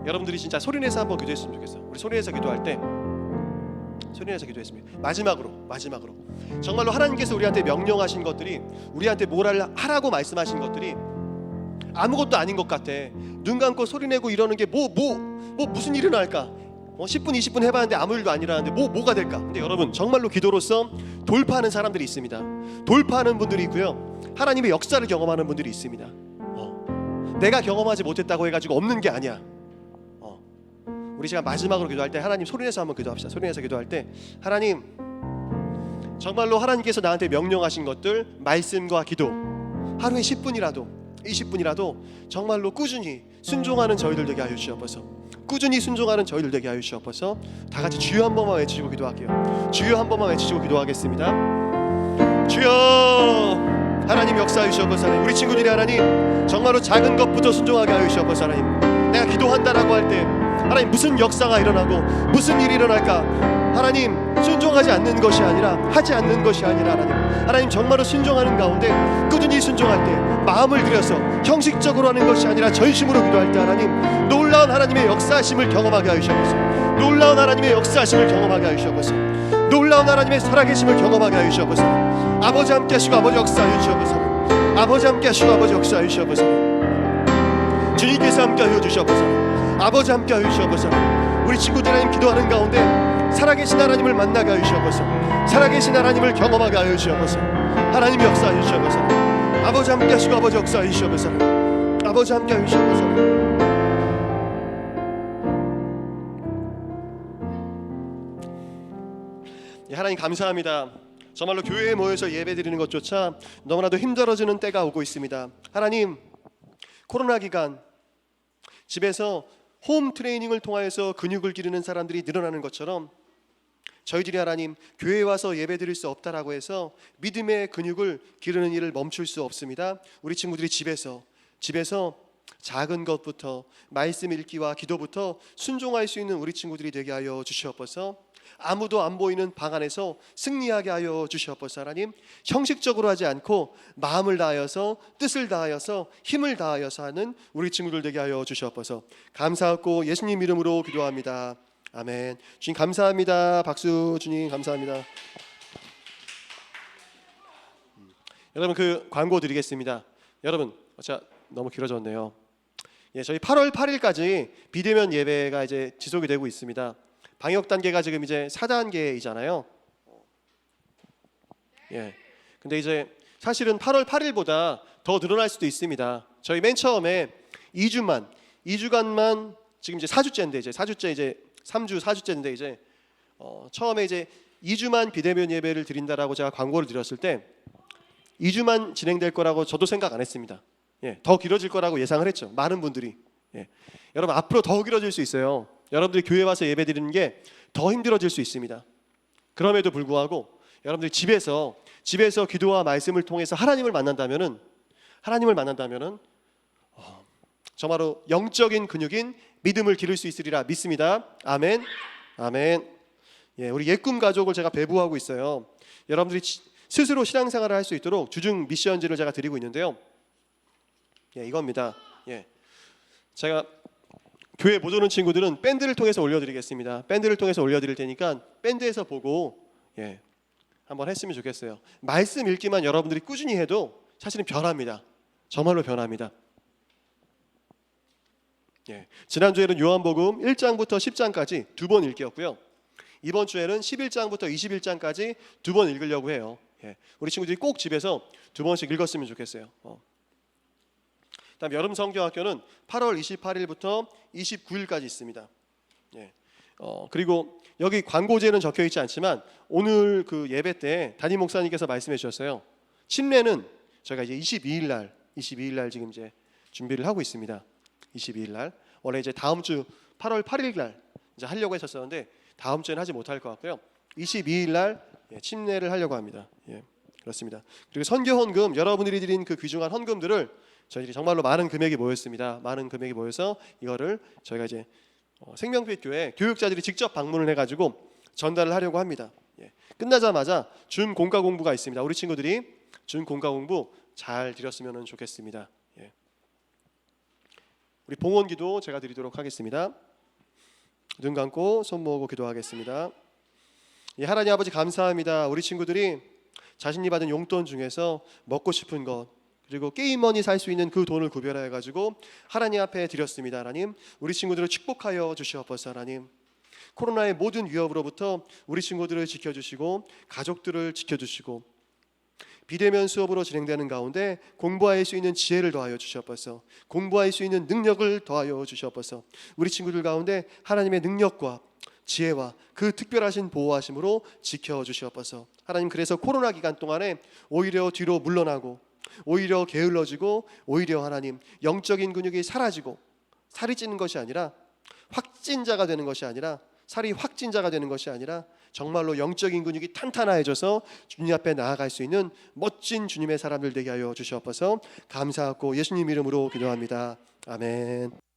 여러분들이 진짜 소리내서 한번 기도했으면 좋겠어. 우리 소리내서 기도할 때 소리내서 기도했습니다. 마지막으로 정말로 하나님께서 우리한테 명령하신 것들이, 우리한테 뭘 하라고 말씀하신 것들이 아무것도 아닌 것 같아. 눈 감고 소리내고 이러는 게 무슨 일이 날까? 10분 20분 해봤는데 아무 일도 아니라는데 뭐가 될까? 근데 여러분 정말로 기도로서 돌파하는 사람들이 있습니다. 돌파하는 분들이 있고요, 하나님의 역사를 경험하는 분들이 있습니다. 내가 경험하지 못했다고 해가지고 없는 게 아니야. 우리 제가 마지막으로 기도할 때 하나님 소리내서 한번 기도합시다. 소리내서 기도할 때 하나님, 정말로 하나님께서 나한테 명령하신 것들, 말씀과 기도, 하루에 10분이라도 20분이라도 정말로 꾸준히 순종하는 저희들 되게 하여 주시옵소서. 꾸준히 순종하는 저희들 되게 하여 주시옵소서. 다 같이 주여 한 번만 외치고 기도할게요. 주여 한 번만 외치고 기도하겠습니다. 주여, 하나님 역사하여 주시옵소서. 하나님, 우리 친구들이 하나님 정말로 작은 것부터 순종하게 하여 주시옵소서. 하나님, 내가 기도한다라고 할 때 하나님 무슨 역사가 일어나고 무슨 일이 일어날까? 하나님 순종하지 않는 것이 아니라, 하지 않는 것이 아니라 하나님 정말로 순종하는 가운데 꾸준히 순종할 때 마음을 들여서 형식적으로 하는 것이 아니라 전심으로 기도할 때 하나님 놀라운 하나님의 역사하심을 경험하게 하여 주시옵소서. 놀라운 하나님의 역사하심을 경험하게 하여 주시옵소서. 놀라운 하나님의 살아계심을 경험하게 하여 주시옵소서. 아버지 함께 하시고 아버지 역사하여 주시옵소서. 아버지 함께 하시고 아버지 역사하여 주시옵소서. 주님께서 함께 하여 주시옵소서. 아버지 함께 하여 주시옵소서. 우리 친구들 하나님 기도하는 가운데 살아계신 하나님을 만나게 하여 주시옵소서. 살아계신 하나님을 경험하게 하여 주시옵소서. 하나님 역사하여 주시옵소서. 아버지 함께 하시고 아버지 역사하여 주시옵소서. 아버지 함께 하여 주시옵소서. 하나님 감사합니다. 정말로 교회에 모여서 예배드리는 것조차 너무나도 힘들어지는 때가 오고 있습니다. 하나님, 코로나 기간 집에서 홈 트레이닝을 통하여서 근육을 기르는 사람들이 늘어나는 것처럼 저희들이 하나님 교회에 와서 예배드릴 수 없다라고 해서 믿음의 근육을 기르는 일을 멈출 수 없습니다. 우리 친구들이 집에서 작은 것부터 말씀 읽기와 기도부터 순종할 수 있는 우리 친구들이 되게 하여 주시옵소서. 아무도 안 보이는 방 안에서 승리하게 하여 주시옵소서. 하나님, 형식적으로 하지 않고 마음을 다하여서, 뜻을 다하여서, 힘을 다하여서 하는 우리 친구들 되게 하여 주시옵소서. 감사하고 예수님 이름으로 기도합니다. 아멘. 주님 감사합니다. 박수. 주님 감사합니다. 여러분 그 광고 드리겠습니다. 여러분 제가 너무 길어졌네요. 저희 8월 8일까지 비대면 예배가 이제 지속이 되고 있습니다. 방역 단계가 지금 이제 4단계이잖아요. 근데 이제 사실은 8월 8일보다 더 늘어날 수도 있습니다. 저희 맨 처음에 2주간만 지금 이제 4주째인데 이제 4주째 이제 3주 4주째인데 이제 처음에 이제 2주만 비대면 예배를 드린다라고 제가 광고를 드렸을 때 2주만 진행될 거라고 저도 생각 안 했습니다. 더 길어질 거라고 예상을 했죠. 많은 분들이. 여러분 앞으로 더 길어질 수 있어요. 여러분들이 교회 와서 예배 드리는 게 더 힘들어질 수 있습니다. 그럼에도 불구하고 여러분들이 집에서 기도와 말씀을 통해서 하나님을 만난다면은 정말로 영적인 근육인 믿음을 기를 수 있으리라 믿습니다. 아멘. 아멘. 우리 예꿈 가족을 제가 배부하고 있어요. 여러분들이 스스로 신앙생활을 할 수 있도록 주중 미션지를 제가 드리고 있는데요. 이겁니다. 제가 교회 못 오는 친구들은 밴드를 통해서 올려드리겠습니다. 밴드를 통해서 올려드릴 테니까 밴드에서 보고 한번 했으면 좋겠어요. 말씀 읽기만 여러분들이 꾸준히 해도 사실은 변합니다. 정말로 변합니다. 예, 지난주에는 요한복음 1장부터 10장까지 두 번 읽기였고요. 이번 주에는 11장부터 21장까지 두 번 읽으려고 해요. 예, 우리 친구들이 꼭 집에서 두 번씩 읽었으면 좋겠어요. 다음 여름 성경학교는 8월 28일부터 29일까지 있습니다. 예, 그리고 여기 광고제는 적혀 있지 않지만 오늘 그 예배 때 담임 목사님께서 말씀해 주셨어요. 침례는 저희가 이제 22일 날 지금 이제 준비를 하고 있습니다. 22일 날 원래 이제 다음 주 8월 8일 날 이제 하려고 했었었는데 다음 주에는 하지 못할 것 같고요. 22일 날 침례를 하려고 합니다. 예, 그렇습니다. 그리고 선교 헌금 여러분들이 드린 그 귀중한 헌금들을 저희들이 정말로 많은 금액이 모였습니다. 많은 금액이 모여서 이거를 저희가 이제 생명빛 교회 교육자들이 직접 방문을 해가지고 전달을 하려고 합니다. 예, 끝나자마자 준 공과 공부가 있습니다. 우리 친구들이 준 공과 공부 잘 드렸으면 좋겠습니다. 예. 우리 봉헌기도 제가 드리도록 하겠습니다. 눈 감고 손 모으고 기도하겠습니다. 예, 하나님 아버지 감사합니다. 우리 친구들이 자신이 받은 용돈 중에서 먹고 싶은 것 그리고 게임머니 살 수 있는 그 돈을 구별해 가지고 하나님 앞에 드렸습니다. 하나님 우리 친구들을 축복하여 주시옵소서. 하나님 코로나의 모든 위협으로부터 우리 친구들을 지켜주시고 가족들을 지켜주시고 비대면 수업으로 진행되는 가운데 공부할 수 있는 지혜를 더하여 주시옵소서. 공부할 수 있는 능력을 더하여 주시옵소서. 우리 친구들 가운데 하나님의 능력과 지혜와 그 특별하신 보호하심으로 지켜주시옵소서. 하나님 그래서 코로나 기간 동안에 오히려 뒤로 물러나고 오히려 게을러지고 오히려 하나님 영적인 근육이 사라지고 살이 찌는 것이 아니라 확진자가 되는 것이 아니라 살이 확진자가 되는 것이 아니라 정말로 영적인 근육이 탄탄해져서 주님 앞에 나아갈 수 있는 멋진 주님의 사람들 되게 하여 주시옵소서. 감사하고 예수님 이름으로 기도합니다. 아멘.